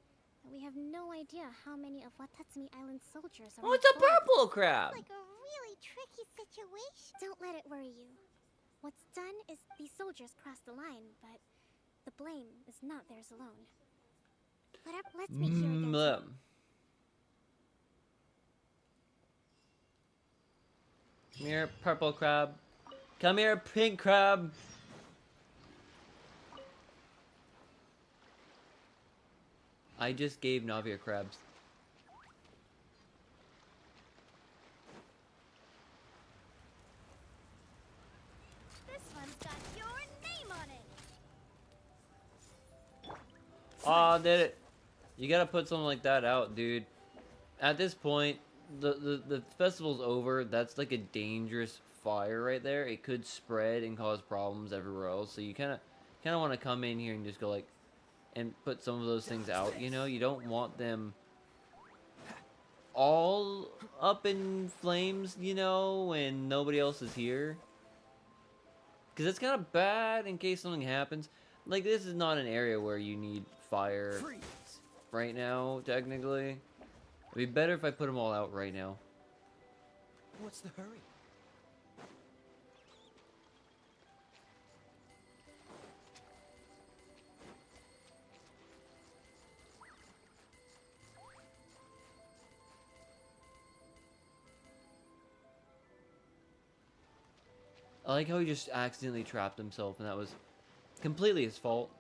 that we have no idea how many of Watatsumi Island's soldiers are. Oh, it's a on board. purple crab. It's like a really tricky situation. Don't let it worry you. What's done is these soldiers crossed the line, but the blame is not theirs alone. Let's meet here again. Blem. Come here, purple crab. Come here, pink crab. I just gave Navia crabs. This one's got your name on it. Aw, did it. You gotta put something like that out, dude. At this point, the festival's over. That's like a dangerous fire right there. It could spread and cause problems everywhere else. So you kind of want to come in here and just go like, and put some of those things out. You know, you don't want them all up in flames. You know, when nobody else is here. Because it's kind of bad in case something happens. Like, this is not an area where you need fire right now, technically. It'd be better if I put them all out right now. What's the hurry? I like how he just accidentally trapped himself, and that was completely his fault.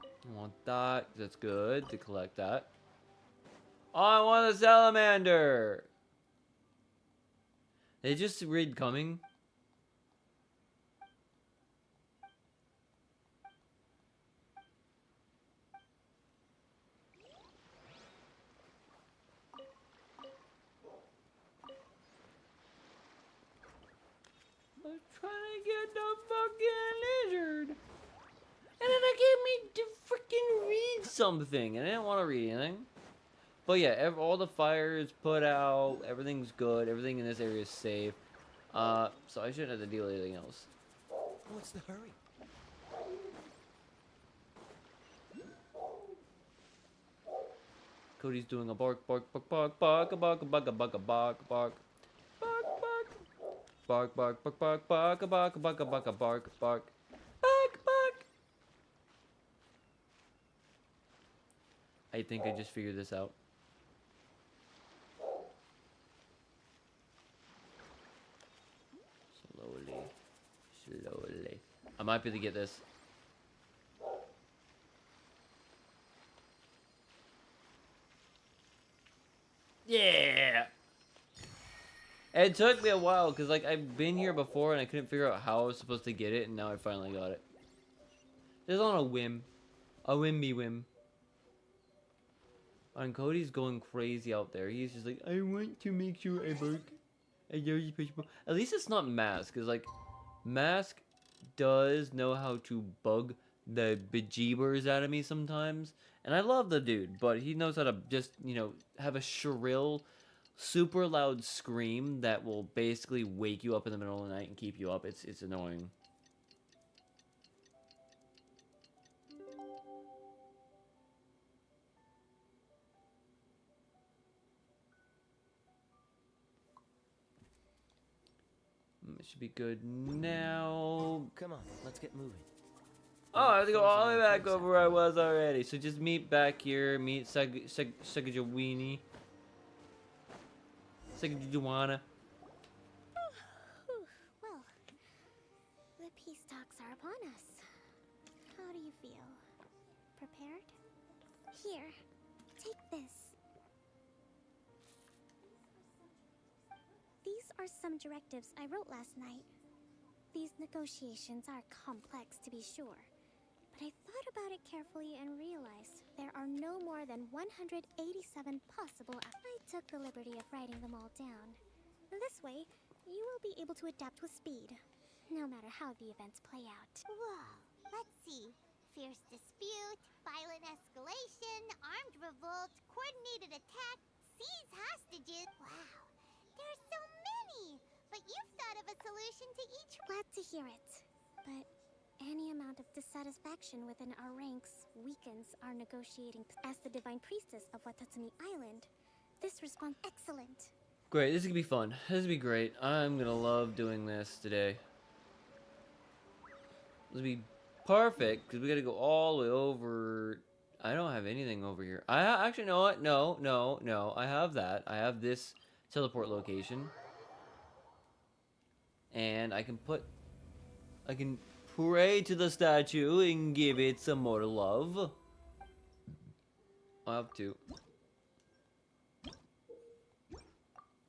I want that. That's good to collect that. Oh, I want a salamander! They just read coming. I'm trying to get the fucking lizard. And then it gave me to freaking read something. And I didn't want to read anything. But yeah, all the fire is put out. Everything's good. Everything in this area is safe. So I shouldn't have to deal with anything else. What's the hurry? Cody's doing a bark, bark, bark, bark, bark, a bark, a bark, a bark, a bark, a bark, bark, bark, Bark, bark, bark, bark, bark, bark, bark, bark, bark, bark, bark, bark, bark. I think I just figured this out. Slowly, slowly. I might be able to get this. Yeah. It took me a while because like I've been here before and I couldn't figure out how I was supposed to get it, and now I finally got it. Just on a whim, a whimby whim. And Cody's going crazy out there. He's just like, I want to make sure I work. At least it's not Mask, because like Mask does know how to bug the bejeebers out of me sometimes, and I love the dude, but he knows how to just, you know, have a shrill, super loud scream that will basically wake you up in the middle of the night and keep you up. It's annoying. It should be good now. Come on, let's get moving. Oh, I have to go all the way back over where I was already. So just meet back here. Meet Sagajawini. Sagajawana. Well, the peace talks are upon us. How do you feel? Prepared? Here, take this. These are some directives I wrote last night. These negotiations are complex, to be sure. But I thought about it carefully and realized there are no more than 187 possible. I took the liberty of writing them all down. This way, you will be able to adapt with speed, no matter how the events play out. Whoa, let's see. Fierce dispute, violent escalation, armed revolt, coordinated attack, seized hostages. Wow, there are so many! But you've thought of a solution to each. Glad to hear it. But any amount of dissatisfaction within our ranks weakens our negotiating. As the divine priestess of Watatsumi Island, this response excellent. Great, this is gonna be fun. This is gonna be great. I'm gonna love doing this today. This will be perfect because we gotta go all the way over. I don't have anything over here. I actually know what? No. I have that. I have this teleport location, and I can pray to the statue and give it some more love. I have to.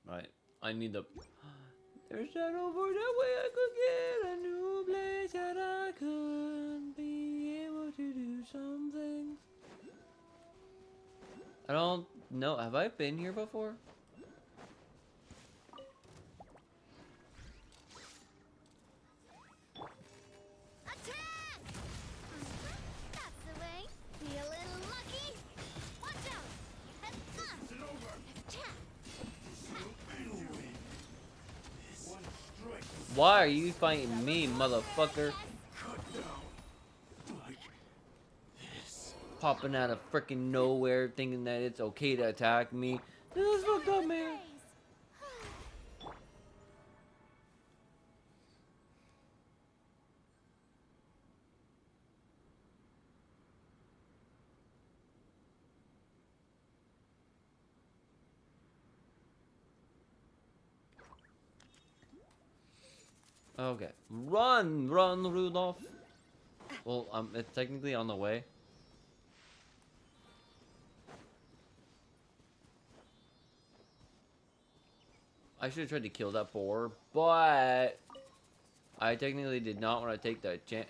Right. I need the. There's that over that way I could get a new place that I could be able to do some things. I don't know. Have I been here before? Why are you fighting me, motherfucker? Popping out of freaking nowhere, thinking that it's okay to attack me. This is fucked up, man. Okay, run, Rudolph. Well, it's technically on the way. I should have tried to kill that boar, but I technically did not want to take that chance.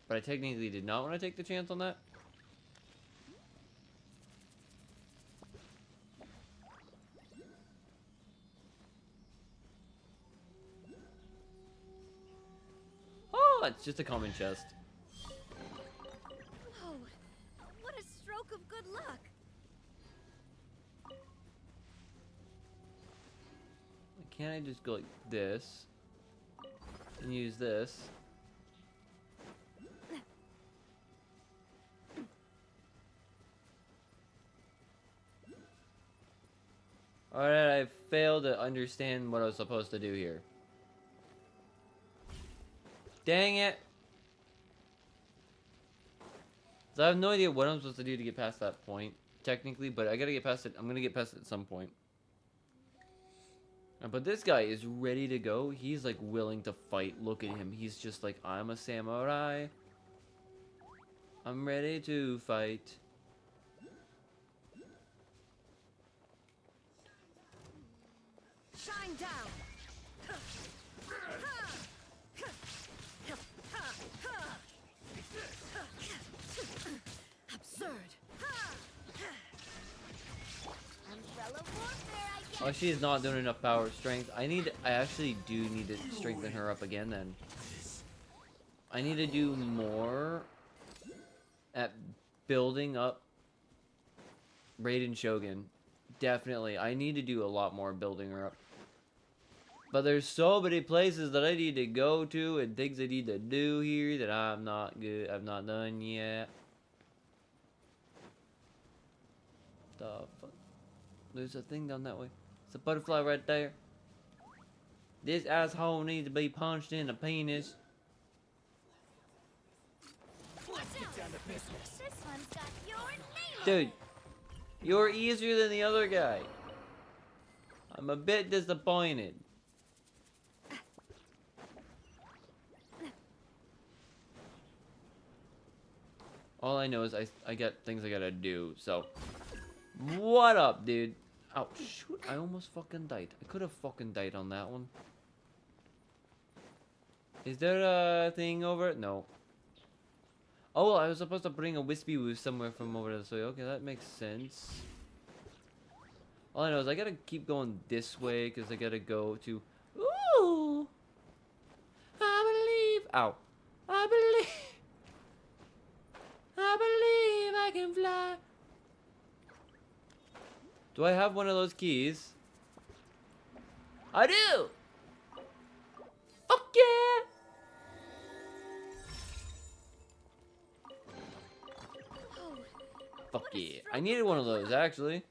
But I technically did not want to take the chance on that. Oh, it's just a common chest. Whoa, what a stroke of good luck. Can't I just go like this and use this? Alright, I failed to understand what I was supposed to do here. Dang it! So I have no idea what I'm supposed to do to get past that point, technically, but I gotta get past it. I'm gonna get past it at some point. But this guy is ready to go. He's like willing to fight. Look at him. He's just like, I'm a samurai. I'm ready to fight. Shine down. Absurd. Umbrella warfare, I guess. Oh, she is not doing enough power strength. I actually do need to strengthen her up again then. I need to do more at building up Raiden Shogun. Definitely. I need to do a lot more building her up. But there's so many places that I need to go to and things I need to do here that I'm not done yet. The fuck? There's a thing down that way. It's a butterfly right there. This asshole needs to be punched in the penis. This one's got your name. Dude, you're easier than the other guy. I'm a bit disappointed. All I know is I got things I gotta do, so. What up, dude? Oh, shoot, I almost fucking died. I could have fucking died on that one. Is there a thing over it? No. Oh, well, I was supposed to bring a Wispy Woo somewhere from over this way. Okay, that makes sense. All I know is I gotta keep going this way, because I gotta go to... Ooh! I believe... Ow. I believe I can fly. Do I have one of those keys? I do! Fuck yeah! Fuck yeah. I needed one of those, actually.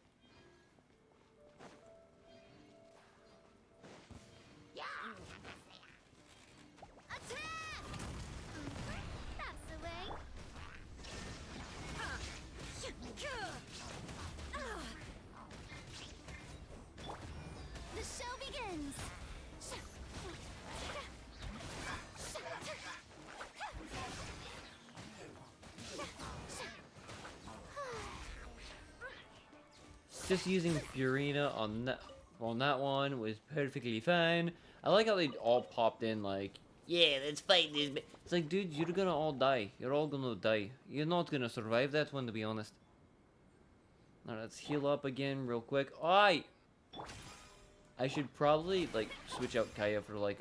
That's the way. The show begins. Just using Furina on that one was perfectly fine. I like how they all popped in like, yeah, let's fight this. It's like, dude, you're gonna all die. You're all gonna die. You're not gonna survive that one, to be honest. Alright, let's heal up again real quick. I should probably like switch out Kaya for like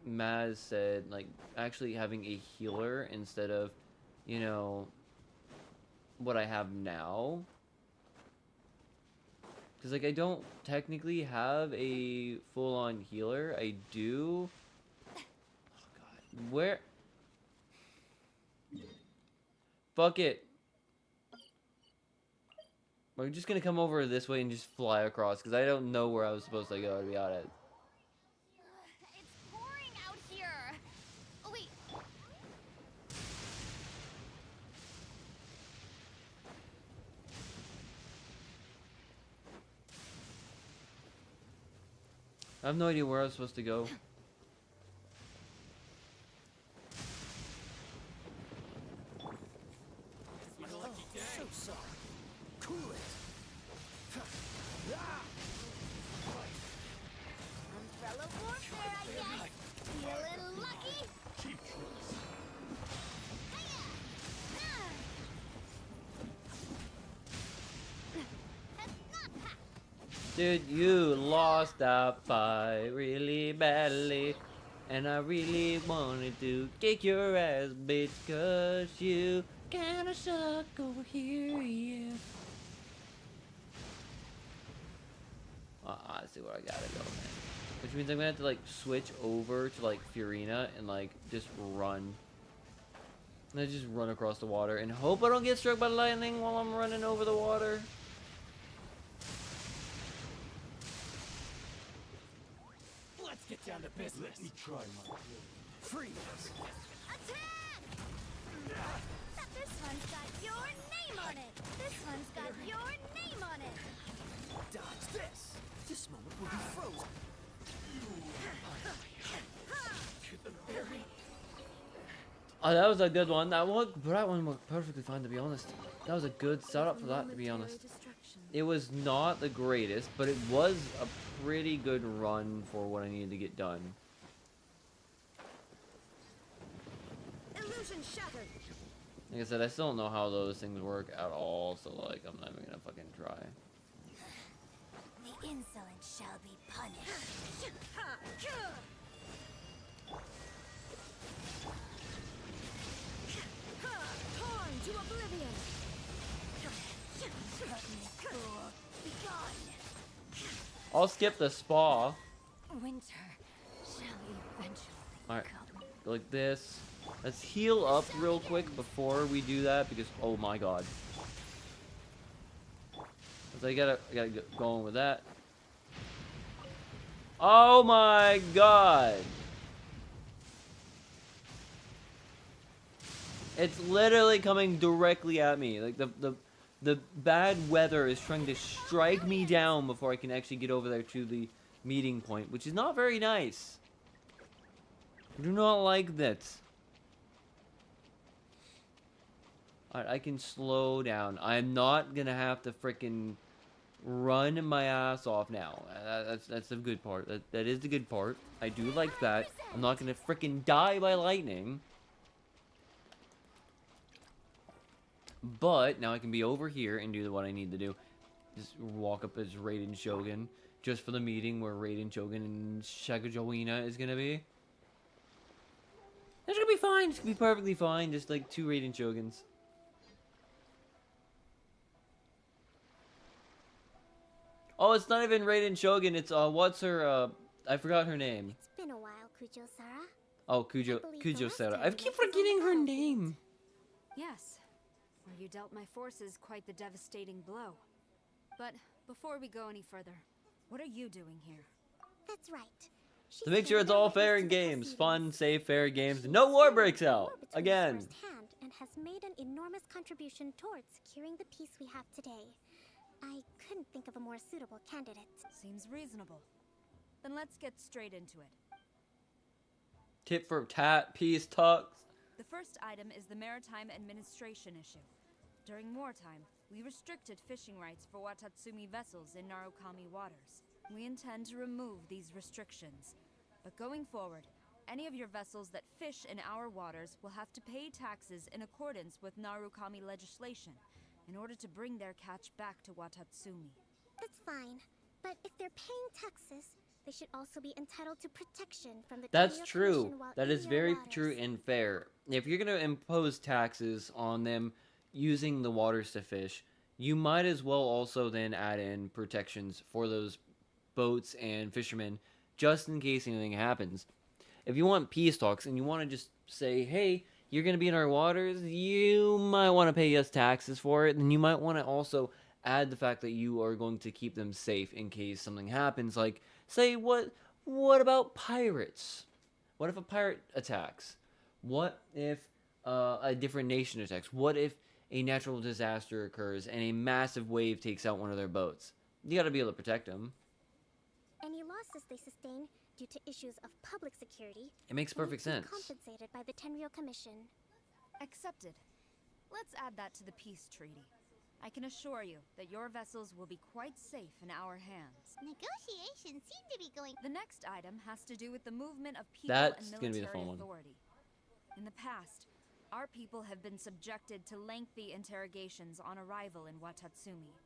Maz said, like actually having a healer instead of, you know, what I have now. Because, like, I don't technically have a full-on healer. I do. Oh, God. Where? Fuck it. We're just gonna come over this way and just fly across, because I don't know where I was supposed to go, to be honest. It's pouring out here. Oh, wait. I have no idea where I was supposed to go. So sorry. Cool it. Umbrella warfare, I guess. Feeling lucky? Dude, you lost that fight really badly. And I really wanted to kick your ass, bitch, cause you kinda suck over here, yeah. I see where I gotta go, man. Which means I'm gonna have to, like, switch over to, like, Furina and, like, just run. And I just run across the water and hope I don't get struck by lightning while I'm running over the water. get down to business. Let me try my Freeze! Attack! This one's got your name on it. This one's got your name on it. Dodge this! This moment will be frozen. Oh, that was a good one. That one worked perfectly fine, to be honest. That was a good setup for that, to be honest. It was not the greatest, but it was a pretty good run for what I needed to get done. Illusion shattered. Like I said, I still don't know how those things work at all, so like, I'm not even gonna fucking try. The insolent shall be punished. Torn to oblivion. I'll skip the spa. Winter shall eventually Alright, like this. Let's heal up real quick before we do that, because oh my god. So I gotta get going with that. Oh my god! It's literally coming directly at me. Like the bad weather is trying to strike me down before I can actually get over there to the meeting point, which is not very nice. I do not like that. Alright, I can slow down. I'm not gonna have to frickin' run my ass off now. That's the good part. That is the good part. I do like that. I'm not gonna frickin' die by lightning. But now I can be over here and do what I need to do. Just walk up as Raiden Shogun. Just for the meeting where Raiden Shogun and Shagajowina is gonna be. It's gonna be fine. It's gonna be perfectly fine. Just like 2 Raiden Shoguns. Oh, it's not even Raiden Shogun. It's what's her I forgot her name. It's been a while, Kujo-Sara. Oh, Kujo-Sara. I keep forgetting her name. Yes, where you dealt my forces quite the devastating blow. But before we go any further, what are you doing here? That's right. To make sure it's all fair in games. Fun, safe, fair games. No war breaks out. Again. Firsthand and has made an enormous contribution towards securing the peace we have today. I couldn't think of a more suitable candidate. Seems reasonable. Then let's get straight into it. Tip for tat, peace talks. The first item is the maritime administration issue. During wartime, we restricted fishing rights for Watatsumi vessels in Narukami waters. We intend to remove these restrictions. But going forward, any of your vessels that fish in our waters will have to pay taxes in accordance with Narukami legislation in order to bring their catch back to Watatsumi. That's fine. But if they're paying taxes, they should also be entitled to protection from the That's Tenryo true. Commission while That in is your very waters. true and fair. If you're going to impose taxes on them using the waters to fish, you might as well also then add in protections for those boats and fishermen just in case anything happens. If you want peace talks and you want to just say, hey, you're going to be in our waters, you might want to pay us taxes for it, and you might want to also add the fact that you are going to keep them safe in case something happens. Like, say, what about pirates? What if a pirate attacks? What if a different nation attacks? What if a natural disaster occurs and a massive wave takes out one of their boats? You got to be able to protect them. Any losses they sustain due to issues of public security, It makes will perfect be sense. compensated by the Tenryo Commission. Accepted. Let's add that to the peace treaty. I can assure you that your vessels will be quite safe in our hands. Negotiations seem to be going. The next item has to do with the movement of people That's and gonna be military the fun one. authority. In the past, our people have been subjected to lengthy interrogations on arrival in Watatsumi,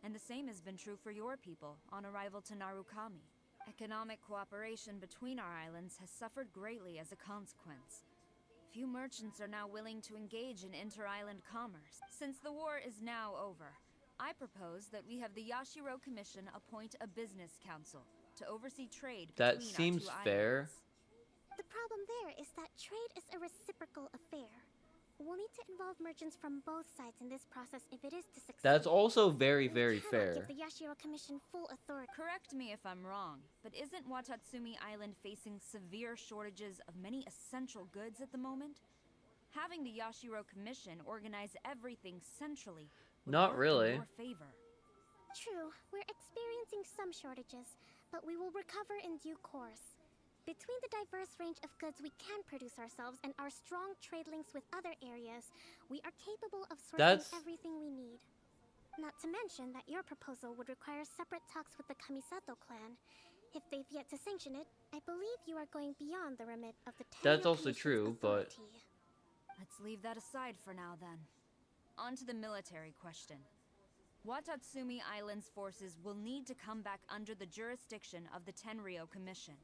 and the same has been true for your people on arrival to Narukami. Economic cooperation between our islands has suffered greatly as a consequence. Few merchants are now willing to engage in inter-island commerce. Since the war is now over, I propose that we have the Yashiro Commission appoint a business council to oversee trade That between seems our two fair. islands. The problem there is that trade is a reciprocal affair. We'll need to involve merchants from both sides in this process if it is to succeed. That's also very, We very cannot fair. give the Yashiro Commission full authority. Correct me if I'm wrong, but isn't Watatsumi Island facing severe shortages of many essential goods at the moment? Having the Yashiro Commission organize everything centrally would Not work really. in your favor. True, we're experiencing some shortages, but we will recover in due course. Between the diverse range of goods we can produce ourselves and our strong trade links with other areas, we are capable of sourcing everything we need. Not to mention that your proposal would require separate talks with the Kamisato clan. If they've yet to sanction it, I believe you are going beyond the remit of the That's Tenryo also Commission's true, but authority. Let's leave that aside for now then. On to the military question. Watatsumi Island's forces will need to come back under the jurisdiction of the Tenryo Commission.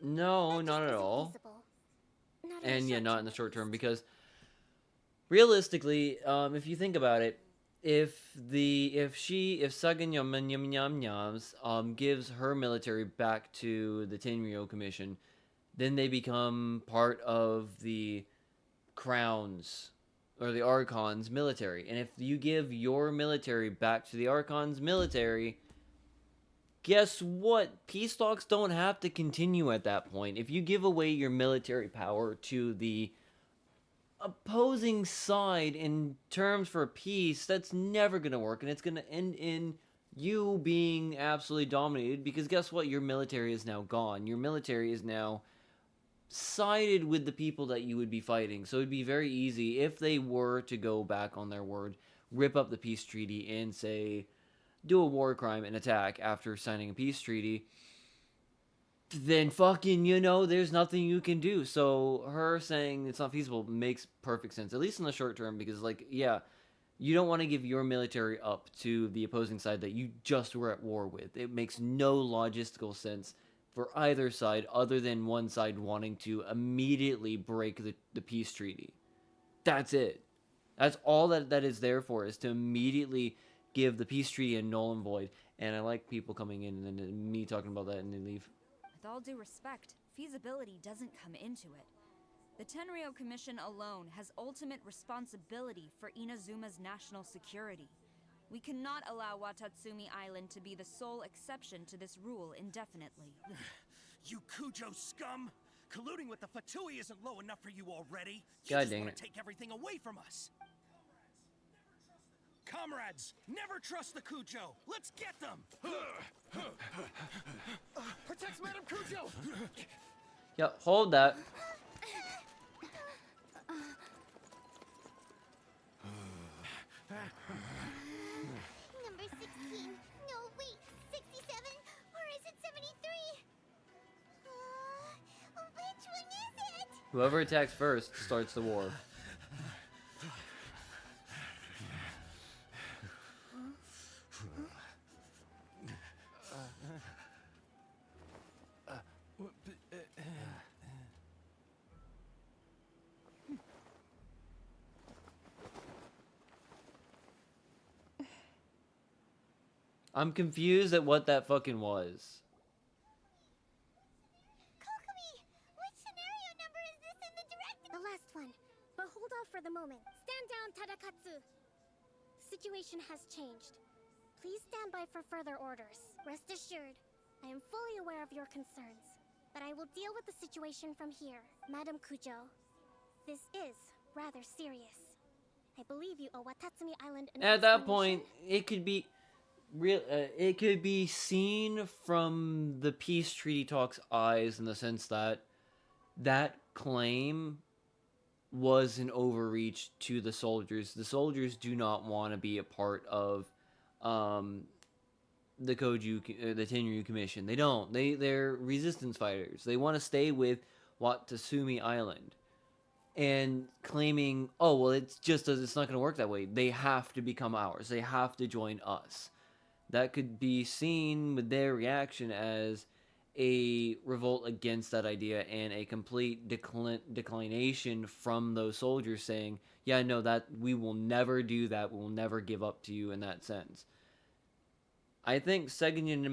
no, not at all. Feasible. Not in the And yeah, short not term, in the at short term, least. because realistically, if you think about it, if Sagan Yams gives her military back to the Tenryo Commission, then they become part of the Crown's or the Archon's military. And if you give your military back to the Archon's military, guess what? Peace talks don't have to continue at that point. If you give away your military power to the opposing side in terms for peace, that's never going to work, and it's going to end in you being absolutely dominated, because guess what? Your military is now gone. Your military is now sided with the people that you would be fighting. So it'd be very easy if they were to go back on their word, rip up the peace treaty and say do a war crime and attack after signing a peace treaty, then fucking, there's nothing you can do. So her saying it's not feasible makes perfect sense, at least in the short term, because, you don't want to give your military up to the opposing side that you just were at war with. It makes no logistical sense for either side other than one side wanting to immediately break the peace treaty. That's it. That's all that is there for, is to immediately give the peace treaty a null and void. And I like people coming in and then me talking about that and then leave. With all due respect, feasibility doesn't come into it. The Tenryo Commission alone has ultimate responsibility for Inazuma's national security. We cannot allow Watatsumi Island to be the sole exception to this rule indefinitely. You Kujo scum! Colluding with the Fatui isn't low enough for you already. You God just dang want it. to take everything away from us. Comrades, never trust the Kujo. Let's get them. Protect Madam Kujo. Yeah, hold that. Number 16. No, wait. 67? Or is it 73? Which one is it? Whoever attacks first starts the war. I'm confused at what that fucking was. Kokomi, which scenario number is this in the directive? The last one. But hold off for the moment. Stand down, Tadakatsu. Situation has changed. Please stand by for further orders. Rest assured, I am fully aware of your concerns. But I will deal with the situation from here, Madam Kujo. This is rather serious. I believe you owe Watatsumi Island an At that explanation. point, it could be it could be seen from the peace treaty talks eyes in the sense that that claim was an overreach to the soldiers. The soldiers do not want to be a part of the Tenryu Commission. They don't. They're resistance fighters. They want to stay with Watatsumi Island. And claiming, oh, well, it's not going to work that way. They have to become ours. They have to join us. That could be seen with their reaction as a revolt against that idea and a complete declination from those soldiers saying, yeah, no, that we will never do that. We will never give up to you in that sense. I think Segunyan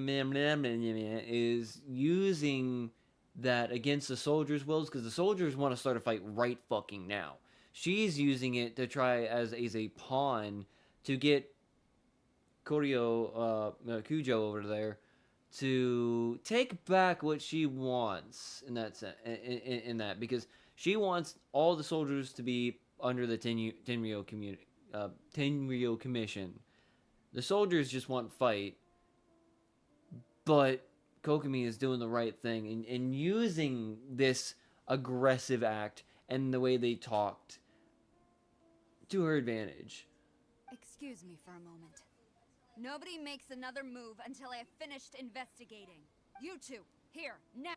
is using that against the soldiers' wills because the soldiers want to start a fight right fucking now. she's using it to try as a pawn to get Kujo over there to take back what she wants in that in that, because she wants all the soldiers to be under the Tenryou Commission. The soldiers just want fight, but Kokomi is doing the right thing and using this aggressive act and the way they talked to her advantage. Excuse me for a moment. Nobody makes another move until I have finished investigating. You two, here, now.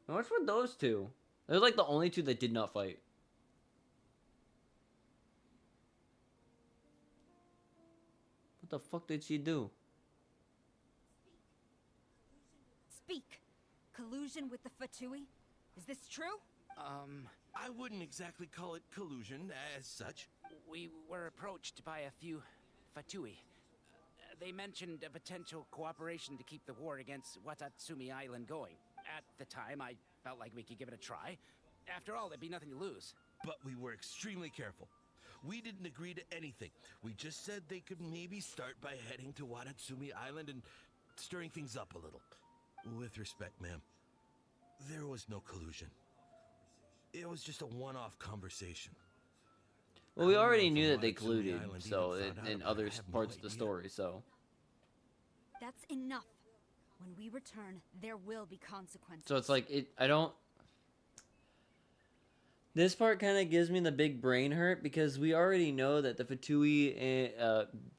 And what's with those two? They're like the only two that did not fight. What the fuck did she do? Speak. Collusion with the Fatui? Is this true? I wouldn't exactly call it collusion as such. We were approached by a few Fatui. They mentioned a potential cooperation to keep the war against Watatsumi Island going. At the time, I felt like we could give it a try. After all, there'd be nothing to lose. But we were extremely careful. We didn't agree to anything. We just said they could maybe start by heading to Watatsumi Island and stirring things up a little. With respect, ma'am, there was no collusion. It was just a one-off conversation. Well, we already knew that they colluded, so in other parts of the story, so. That's enough. When we return, there will be consequences. So it's like, I don't... This part kind of gives me the big brain hurt, because we already know that the Fatui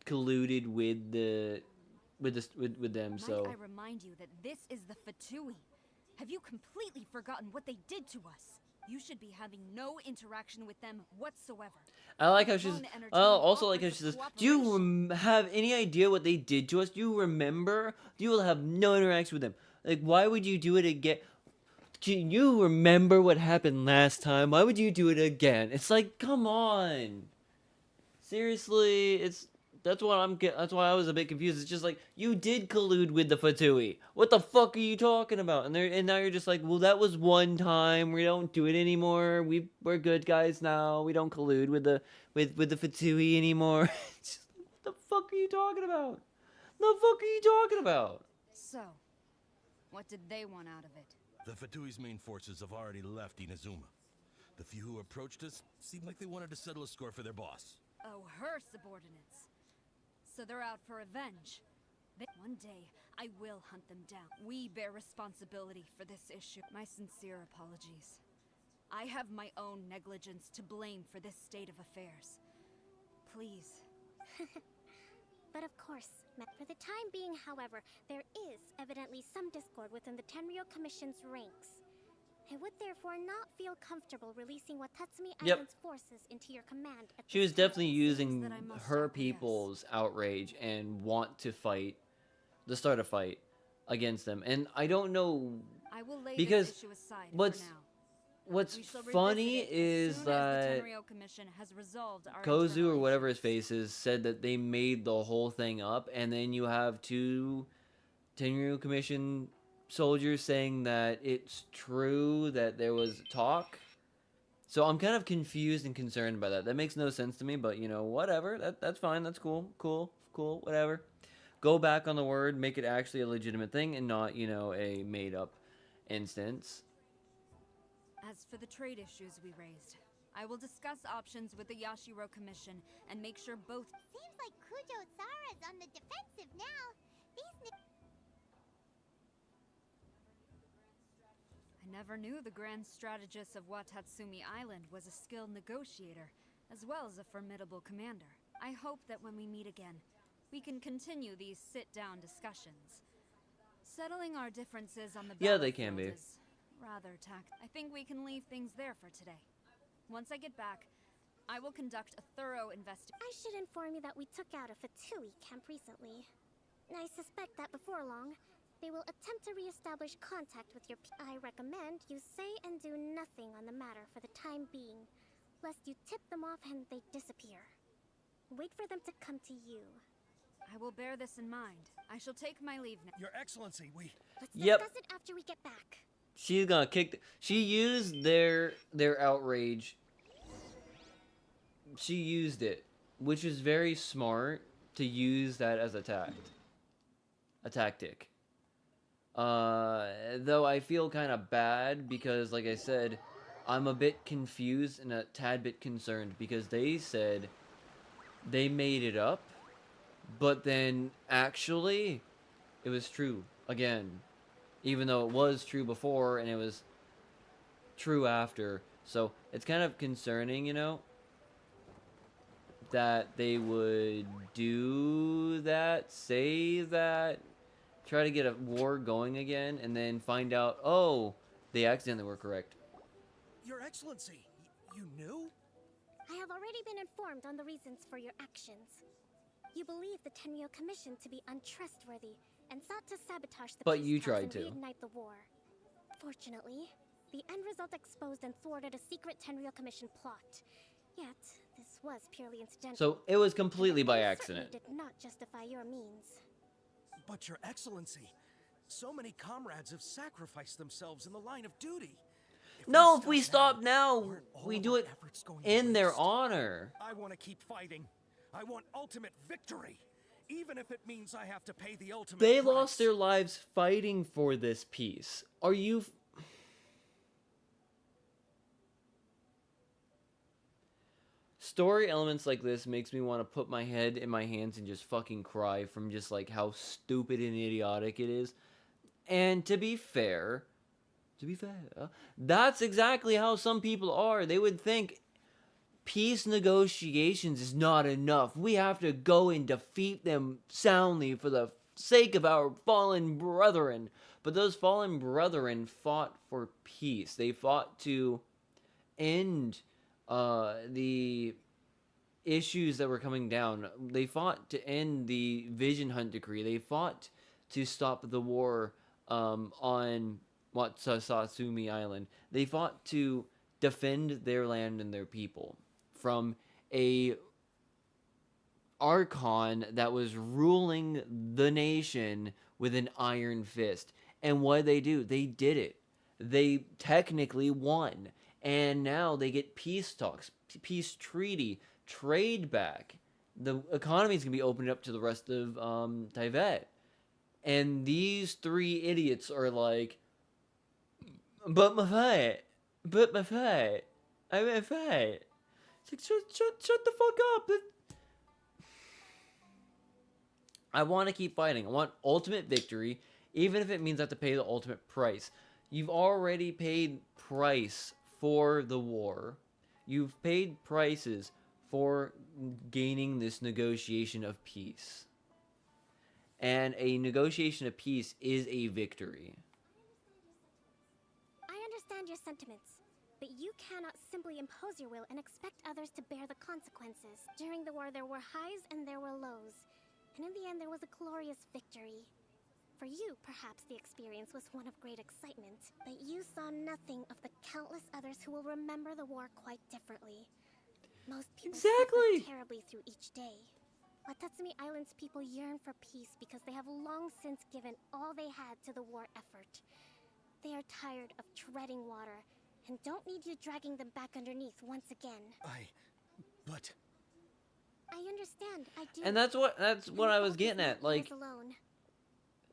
colluded with them, so... Might I remind you that this is the Fatui? Have you completely forgotten what they did to us? You should be having no interaction with them whatsoever. I like how she's... also like how she says, do you have any idea what they did to us? Do you remember? You will have no interaction with them. Like, why would you do it again? Can you remember what happened last time? Why would you do it again? It's like, come on. Seriously, that's why I was a bit confused. It's just like, you did collude with the Fatui. What the fuck are you talking about? And now you're just like, well, that was one time. We don't do it anymore. We're good guys now. We don't collude with the Fatui anymore. It's just, what the fuck are you talking about? The fuck are you talking about? So, what did they want out of it? The Fatui's main forces have already left Inazuma. The few who approached us seemed like they wanted to settle a score for their boss. Oh, her subordinates. So they're out for revenge. One day, I will hunt them down. We bear responsibility for this issue. My sincere apologies. I have my own negligence to blame for this state of affairs. Please. But of course, for the time being, however, there is evidently some discord within the Tenryou Commission's ranks. I would therefore not feel comfortable releasing Watatsumi Island's forces into your command. She was definitely using her people's outrage and want to fight, to start a fight against them. And I don't know, I will lay because this issue aside what's funny is that Kozu or whatever his face is said that they made the whole thing up, and then you have two Tenryou Commission soldiers saying that it's true that there was talk. So I'm kind of confused and concerned by that. That makes no sense to me, but you know, whatever. That's fine. That's cool, whatever. Go back on the word, make it actually a legitimate thing and not, you know, a made-up instance. As for the trade issues we raised, I will discuss options with the Yashiro Commission and make sure both... Seems like Kujo-sara's on the defensive now. I never knew the grand strategist of Watatsumi Island was a skilled negotiator, as well as a formidable commander. I hope that when we meet again, we can continue these sit-down discussions. Settling our differences on the they can be. is rather I think we can leave things there for today. Once I get back, I will conduct a thorough investigation. I should inform you that we took out a Fatui camp recently. I suspect that before long, they will attempt to re-establish contact with your I recommend you say and do nothing on the matter for the time being, lest you tip them off and they disappear. Wait for them to come to you. I will bear this in mind. I shall take my leave now. Your Excellency, Let's discuss it after we get back. She's gonna kick... She used their outrage she used it, which is very smart to use that as a tactic. Though I feel kind of bad because, like I said, I'm a bit confused and a tad bit concerned because they said they made it up, but then actually it was true again, even though it was true before and it was true after. So it's kind of concerning, you know, that they would do that, say that, try to get a war going again, and then find out, oh, they accidentally were correct. Your Excellency, you knew? I have already been informed on the reasons for your actions. You believe the Tenryo Commission to be untrustworthy and sought to sabotage the But peace you talks tried and to. reignite the war. Fortunately, the end result exposed and thwarted a secret Tenryo Commission plot. Yet, this was purely incidental. So it was completely And by they accident. certainly did not justify your means. But Your Excellency, so many comrades have sacrificed themselves in the line of duty. No, if we stop now, we do it in their honor. I want to keep fighting. I want ultimate victory, even if it means I have to pay the ultimate They price. lost their lives fighting for this peace. Are you... Story elements like this makes me want to put my head in my hands and just fucking cry from just like how stupid and idiotic it is. And to be fair, that's exactly how some people are. They would think peace negotiations is not enough. We have to go and defeat them soundly for the sake of our fallen brethren. But those fallen brethren fought for peace. They fought to end the issues that were coming down. They fought to end the Vision Hunt Decree. They fought to stop the war on Satsumi Island. They fought to defend their land and their people from a Archon that was ruling the nation with an iron fist. And what did they do? They did it. They technically won. And now they get peace talks, peace treaty, trade back. The economy is going to be opened up to the rest of Tibet. And these three idiots are like, but my fight, I'm a fight. It's like, shut the fuck up. I want to keep fighting. I want ultimate victory, even if it means I have to pay the ultimate price. You've already paid price for the war. You've paid prices for gaining this negotiation of peace. And a negotiation of peace is a victory. I understand your sentiments, but you cannot simply impose your will and expect others to bear the consequences. During the war, there were highs and there were lows. And in the end, there was a glorious victory. For you, perhaps the experience was one of great excitement, but you saw nothing of the countless others who will remember the war quite differently. Most people suffer terribly through each day. Watatsumi Island's people yearn for peace because they have long since given all they had to the war effort. They are tired of treading water and don't need you dragging them back underneath once again. But I understand, I do. And that's what I was getting at. Like,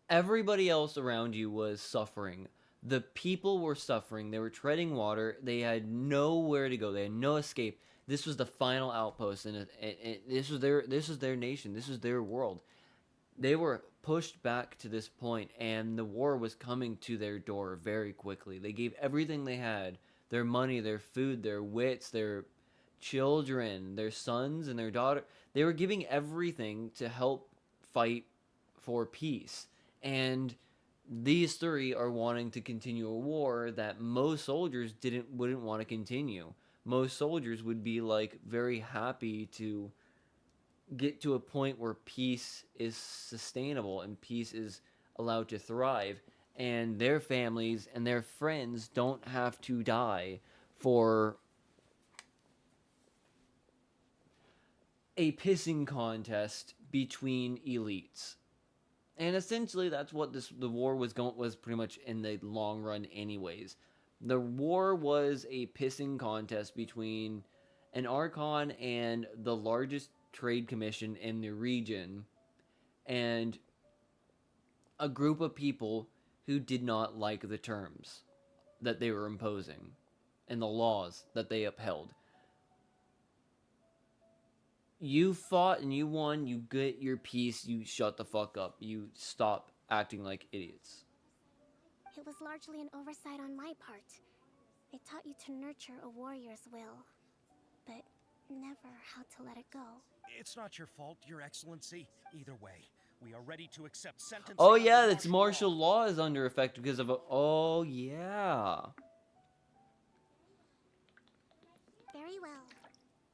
everybody else around you was suffering. The people were suffering. They were treading water. They had nowhere to go. They had no escape. This was the final outpost, and this was their nation. This was their world. They were pushed back to this point, and the war was coming to their door very quickly. They gave everything they had: their money, their food, their wits, their children, their sons and their daughter. They were giving everything to help fight for peace. And these three are wanting to continue a war that most soldiers wouldn't want to continue. Most soldiers would be like very happy to get to a point where peace is sustainable and peace is allowed to thrive, and their families and their friends don't have to die for a pissing contest between elites. And essentially that's what the war was pretty much in the long run anyways. The war was a pissing contest between an Archon and the largest trade commission in the region, and a group of people who did not like the terms that they were imposing and the laws that they upheld. You fought and you won, you get your peace, you shut the fuck up, you stop acting like idiots. It was largely an oversight on my part. It taught you to nurture a warrior's will, but never how to let it go. It's not your fault, Your Excellency. Either way, we are ready to accept sentencing. Oh under yeah, that's martial law is under effect because of a... Oh yeah. Very well.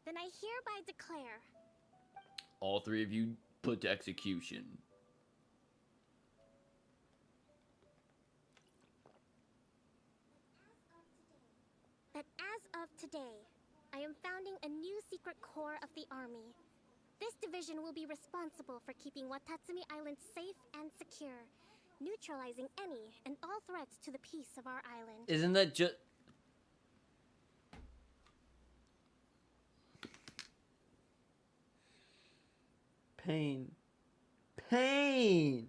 Then I hereby declare... All three of you put to execution. that as of today, I am founding a new secret corps of the army. This division will be responsible for keeping Watatsumi Island safe and secure, neutralizing any and all threats to the peace of our island. Isn't that just... Pain. Pain!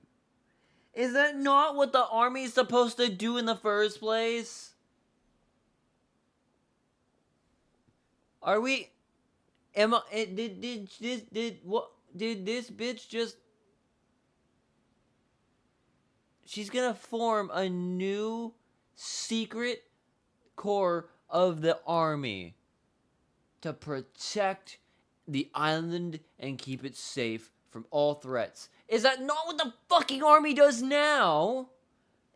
Is that not what the army is supposed to do in the first place? Are we... Am I... Did this bitch just... She's gonna form a new secret corps of the army to protect the island and keep it safe from all threats. Is that not what the fucking army does now?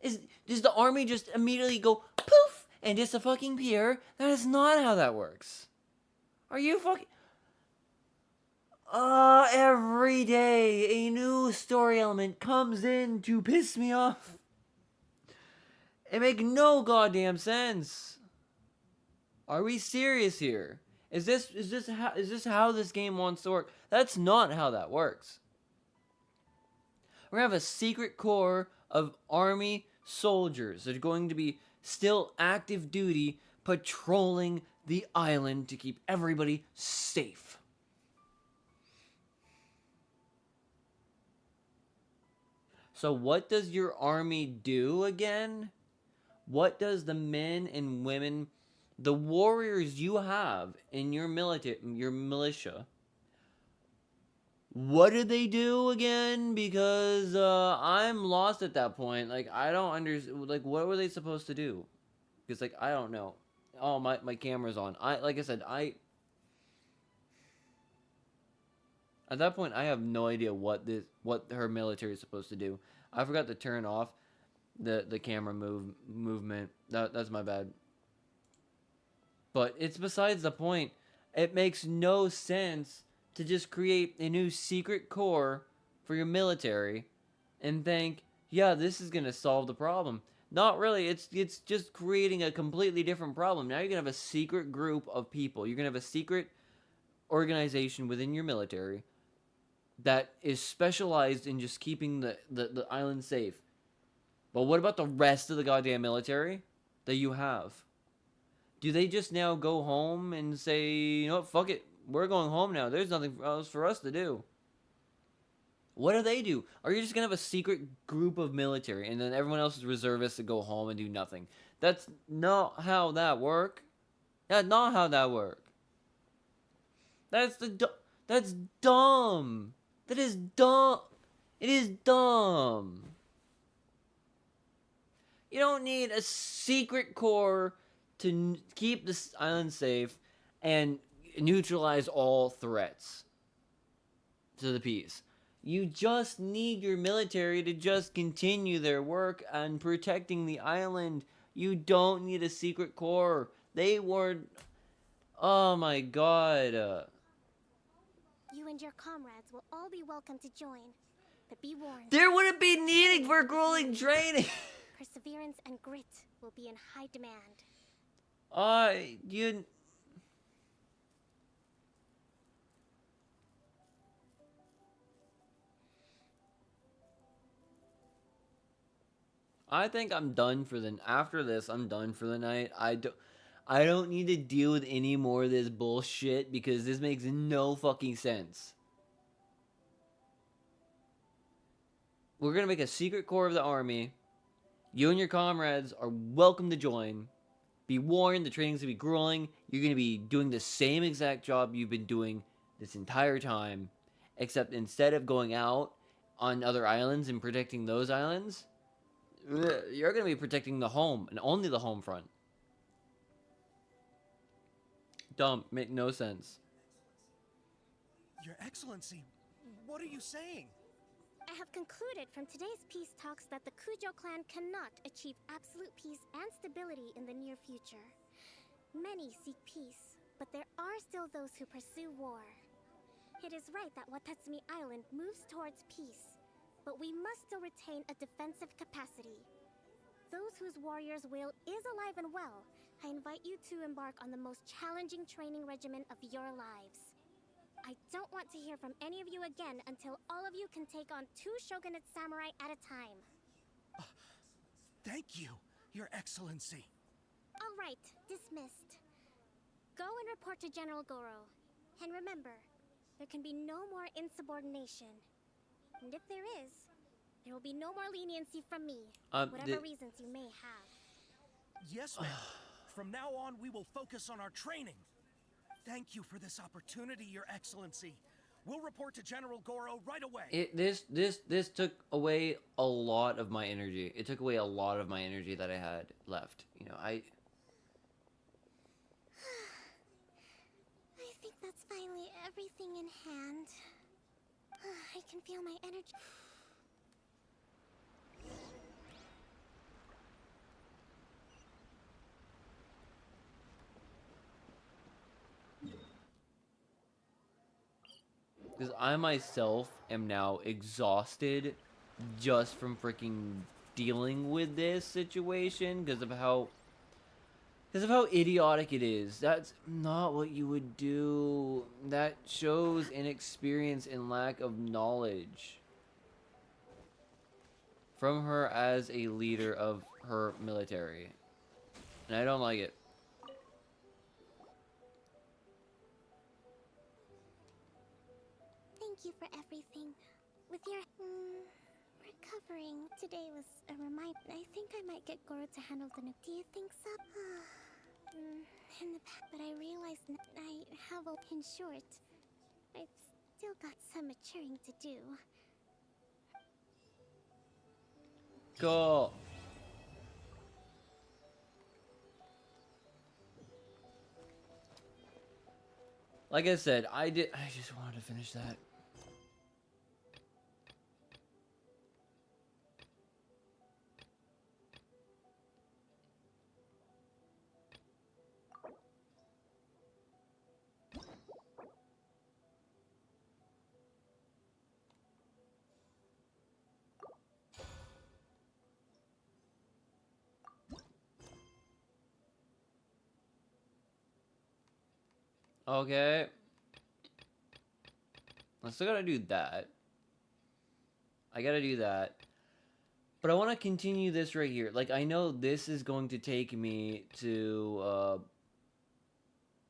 Does the army just immediately go poof and just a fucking appear? That is not how that works. Are you fucking... every day a new story element comes in to piss me off. It makes no goddamn sense. Are we serious here? Is this how this game wants to work? That's not how that works. We're gonna have a secret corps of army soldiers that are going to be still active duty patrolling the island to keep everybody safe. So what does your army do again? What does the men and women, the warriors you have in your militia, what do they do again? Because I'm lost at that point. Like, I don't understand. Like, what were they supposed to do? Because, like, I don't know. Oh, my camera's on. Like I said, at that point, I have no idea what her military is supposed to do. I forgot to turn off the camera movement. That's my bad. But it's besides the point. It makes no sense to just create a new secret corps for your military and think, yeah, this is gonna solve the problem. Not really. It's just creating a completely different problem. Now you're gonna have a secret group of people. You're gonna have a secret organization within your military that is specialized in just keeping the island safe. But what about the rest of the goddamn military that you have? Do they just now go home and say, you know what, fuck it, we're going home now. There's nothing else for us to do. What do they do? Are you just going to have a secret group of military and then everyone else is reservists to go home and do nothing? That's not how that work. That's not how that work. That's dumb. That is dumb. It is dumb. You don't need a secret corps to keep this island safe and neutralize all threats to the peace. You just need your military to just continue their work on protecting the island. You don't need a secret corps. They weren't... Oh my god. You and your comrades will all be welcome to join. But be warned. There wouldn't be needing for grueling training. Perseverance and grit will be in high demand. I think I'm done for after this, I'm done for the night. I don't need to deal with any more of this bullshit because this makes no fucking sense. We're gonna make a secret corps of the army. You and your comrades are welcome to join. Be warned, the training's gonna be grueling. You're gonna be doing the same exact job you've been doing this entire time, except instead of going out on other islands and protecting those islands, you're gonna be protecting the home and only the home front. Dumb, make no sense. Your Excellency, what are you saying? I have concluded from today's peace talks that the Kujo clan cannot achieve absolute peace and stability in the near future. Many seek peace, but there are still those who pursue war. It is right that Watatsumi Island moves towards peace, but we must still retain a defensive capacity. Those whose warrior's will is alive and well, I invite you to embark on the most challenging training regimen of your lives. I don't want to hear from any of you again until all of you can take on 2 shogunate samurai at a time. Thank you, Your Excellency. All right, dismissed. Go and report to General Goro. And remember, there can be no more insubordination. And if there is, there will be no more leniency from me, whatever reasons you may have. Yes, ma'am. From now on, we will focus on our training. Thank you for this opportunity, Your Excellency. We'll report to General Goro right away. This took away a lot of my energy. It took away a lot of my energy that I had left. You know, I think that's finally everything in hand. I can feel my energy. Because I myself am now exhausted just from freaking dealing with this situation because of how idiotic it is. That's not what you would do. That shows inexperience and lack of knowledge from her as a leader of her military. And I don't like it. Thank you for everything. With your recovering, today was a reminder. I think I might get Goro to handle the Do you think so? In the past, but I realized I have a. In short, I've still got some maturing to do. Cool. Like I said, I just wanted to finish that. Okay. I still gotta do that. I gotta do that. But I want to continue this right here. Like, I know this is going to take me to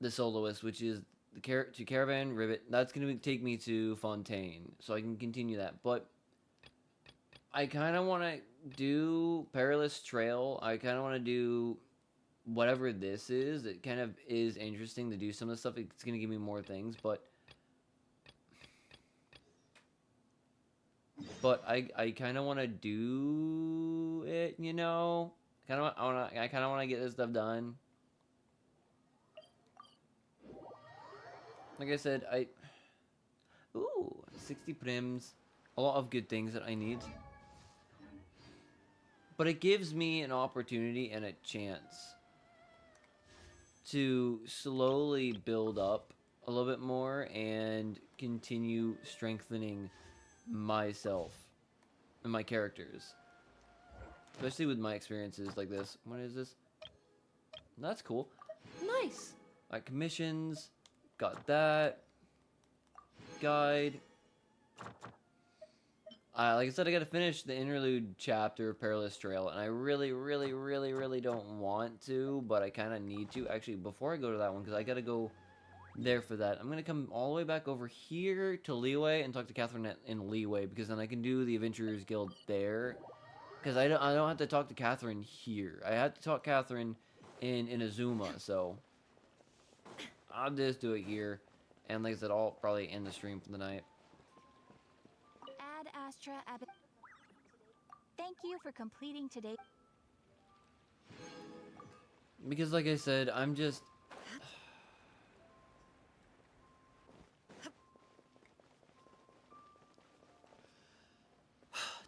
the soloist, which is to Caravan Rivet. That's going to take me to Fontaine. So I can continue that. But I kind of want to do Perilous Trail. I kind of want to do whatever this is. It kind of is interesting to do some of the stuff. It's going to give me more things, but I kind of want to do it, you know. I kind of want to get this stuff done. Like I said, ooh, 60 prims, a lot of good things that I need. But it gives me an opportunity and a chance to slowly build up a little bit more and continue strengthening myself and my characters, especially with my experiences like this. What is this? That's cool. Nice. Alright, commissions, got that. Guide. like I said, I gotta finish the interlude chapter of Perilous Trail, and I really, really, really, really don't want to, but I kind of need to. Actually, before I go to that one, because I gotta go there for that, I'm gonna come all the way back over here to Leeway and talk to Catherine in Leeway, because then I can do the Adventurers Guild there. Because I don't have to talk to Catherine here. I have to talk Catherine in Inazuma, so I'll just do it here. And like I said, I'll probably end the stream for the night. Ad Astra Ab. Thank you for completing today. Because like I said, I'm just...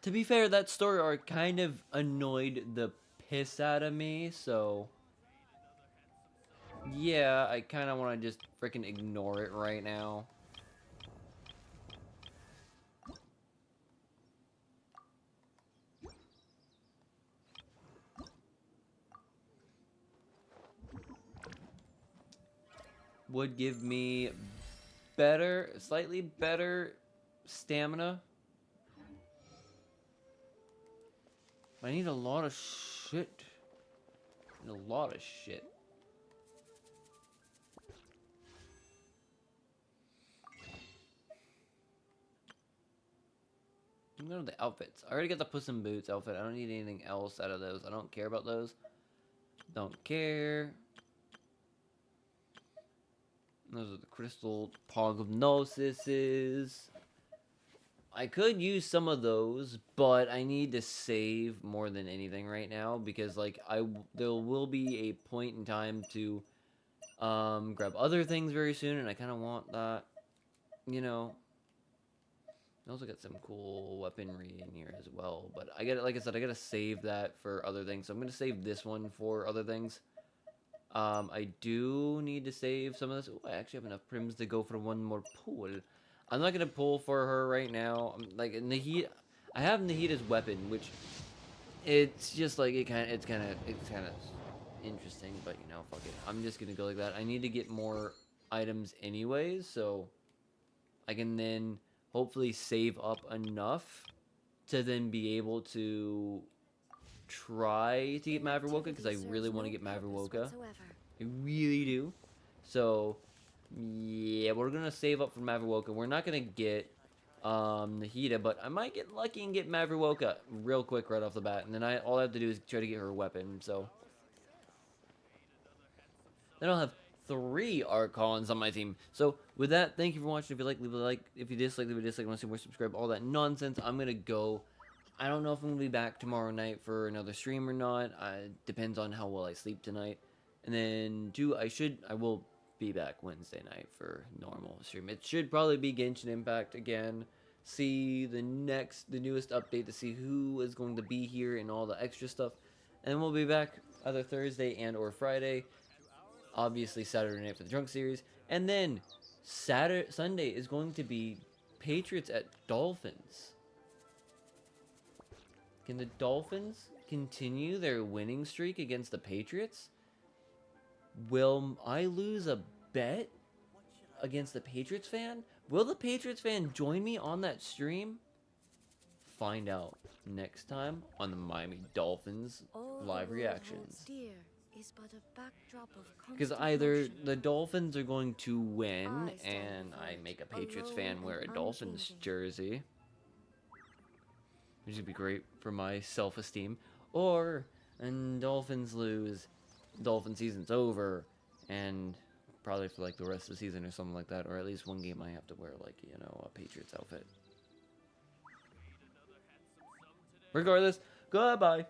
To be fair, that story arc kind of annoyed the piss out of me, so... Yeah, I kind of want to just freaking ignore it right now. Would give me better, slightly better stamina. I need a lot of shit. I need a lot of shit. I'm going to the outfits. I already got the Puss in Boots outfit. I don't need anything else out of those. I don't care about those. Don't care. Those are the crystal Pogognosises. I could use some of those, but I need to save more than anything right now because, like, there will be a point in time to grab other things very soon, and I kind of want that, you know. I also got some cool weaponry in here as well, but I got, like I said, I gotta save that for other things. So I'm gonna save this one for other things. I do need to save some of this. Ooh, I actually have enough prims to go for one more pull. I'm not gonna pull for her right now. Like Nahida, I have Nahida's weapon, which it's just like it's kind of interesting, but you know, fuck it. I'm just gonna go like that. I need to get more items anyways, so I can then hopefully save up enough to then be able to try to get Mavrowoka, because I really want to get Mavrowoka. I really do. So yeah, we're gonna save up for Mavrowoka. We're not gonna get Nahida, but I might get lucky and get Mavrowoka real quick right off the bat, and then all I have to do is try to get her weapon. So then I'll have 3 Archons on my team. So with that, thank you for watching. If you like, leave a like. If you dislike, leave a dislike. Want to see more, subscribe. All that nonsense. I'm gonna go. I don't know if I'm gonna be back tomorrow night for another stream or not. Depends on how well I sleep tonight. And then 2, I will be back Wednesday night for normal stream. It should probably be Genshin Impact again. See the newest update to see who is going to be here and all the extra stuff. And we'll be back either Thursday and or Friday. Obviously Saturday night for the Drunk series. And then Sunday is going to be Patriots at Dolphins. Can the Dolphins continue their winning streak against the Patriots? Will I lose a bet against the Patriots fan? Will the Patriots fan join me on that stream? Find out next time on the Miami Dolphins live reactions. Because either the Dolphins are going to win and I make a Patriots fan wear a Dolphins jersey, which would be great for my self-esteem, or and Dolphins lose, Dolphin season's over, and probably for like the rest of the season or something like that, or at least one game I have to wear like, you know, a Patriots outfit. Regardless, goodbye.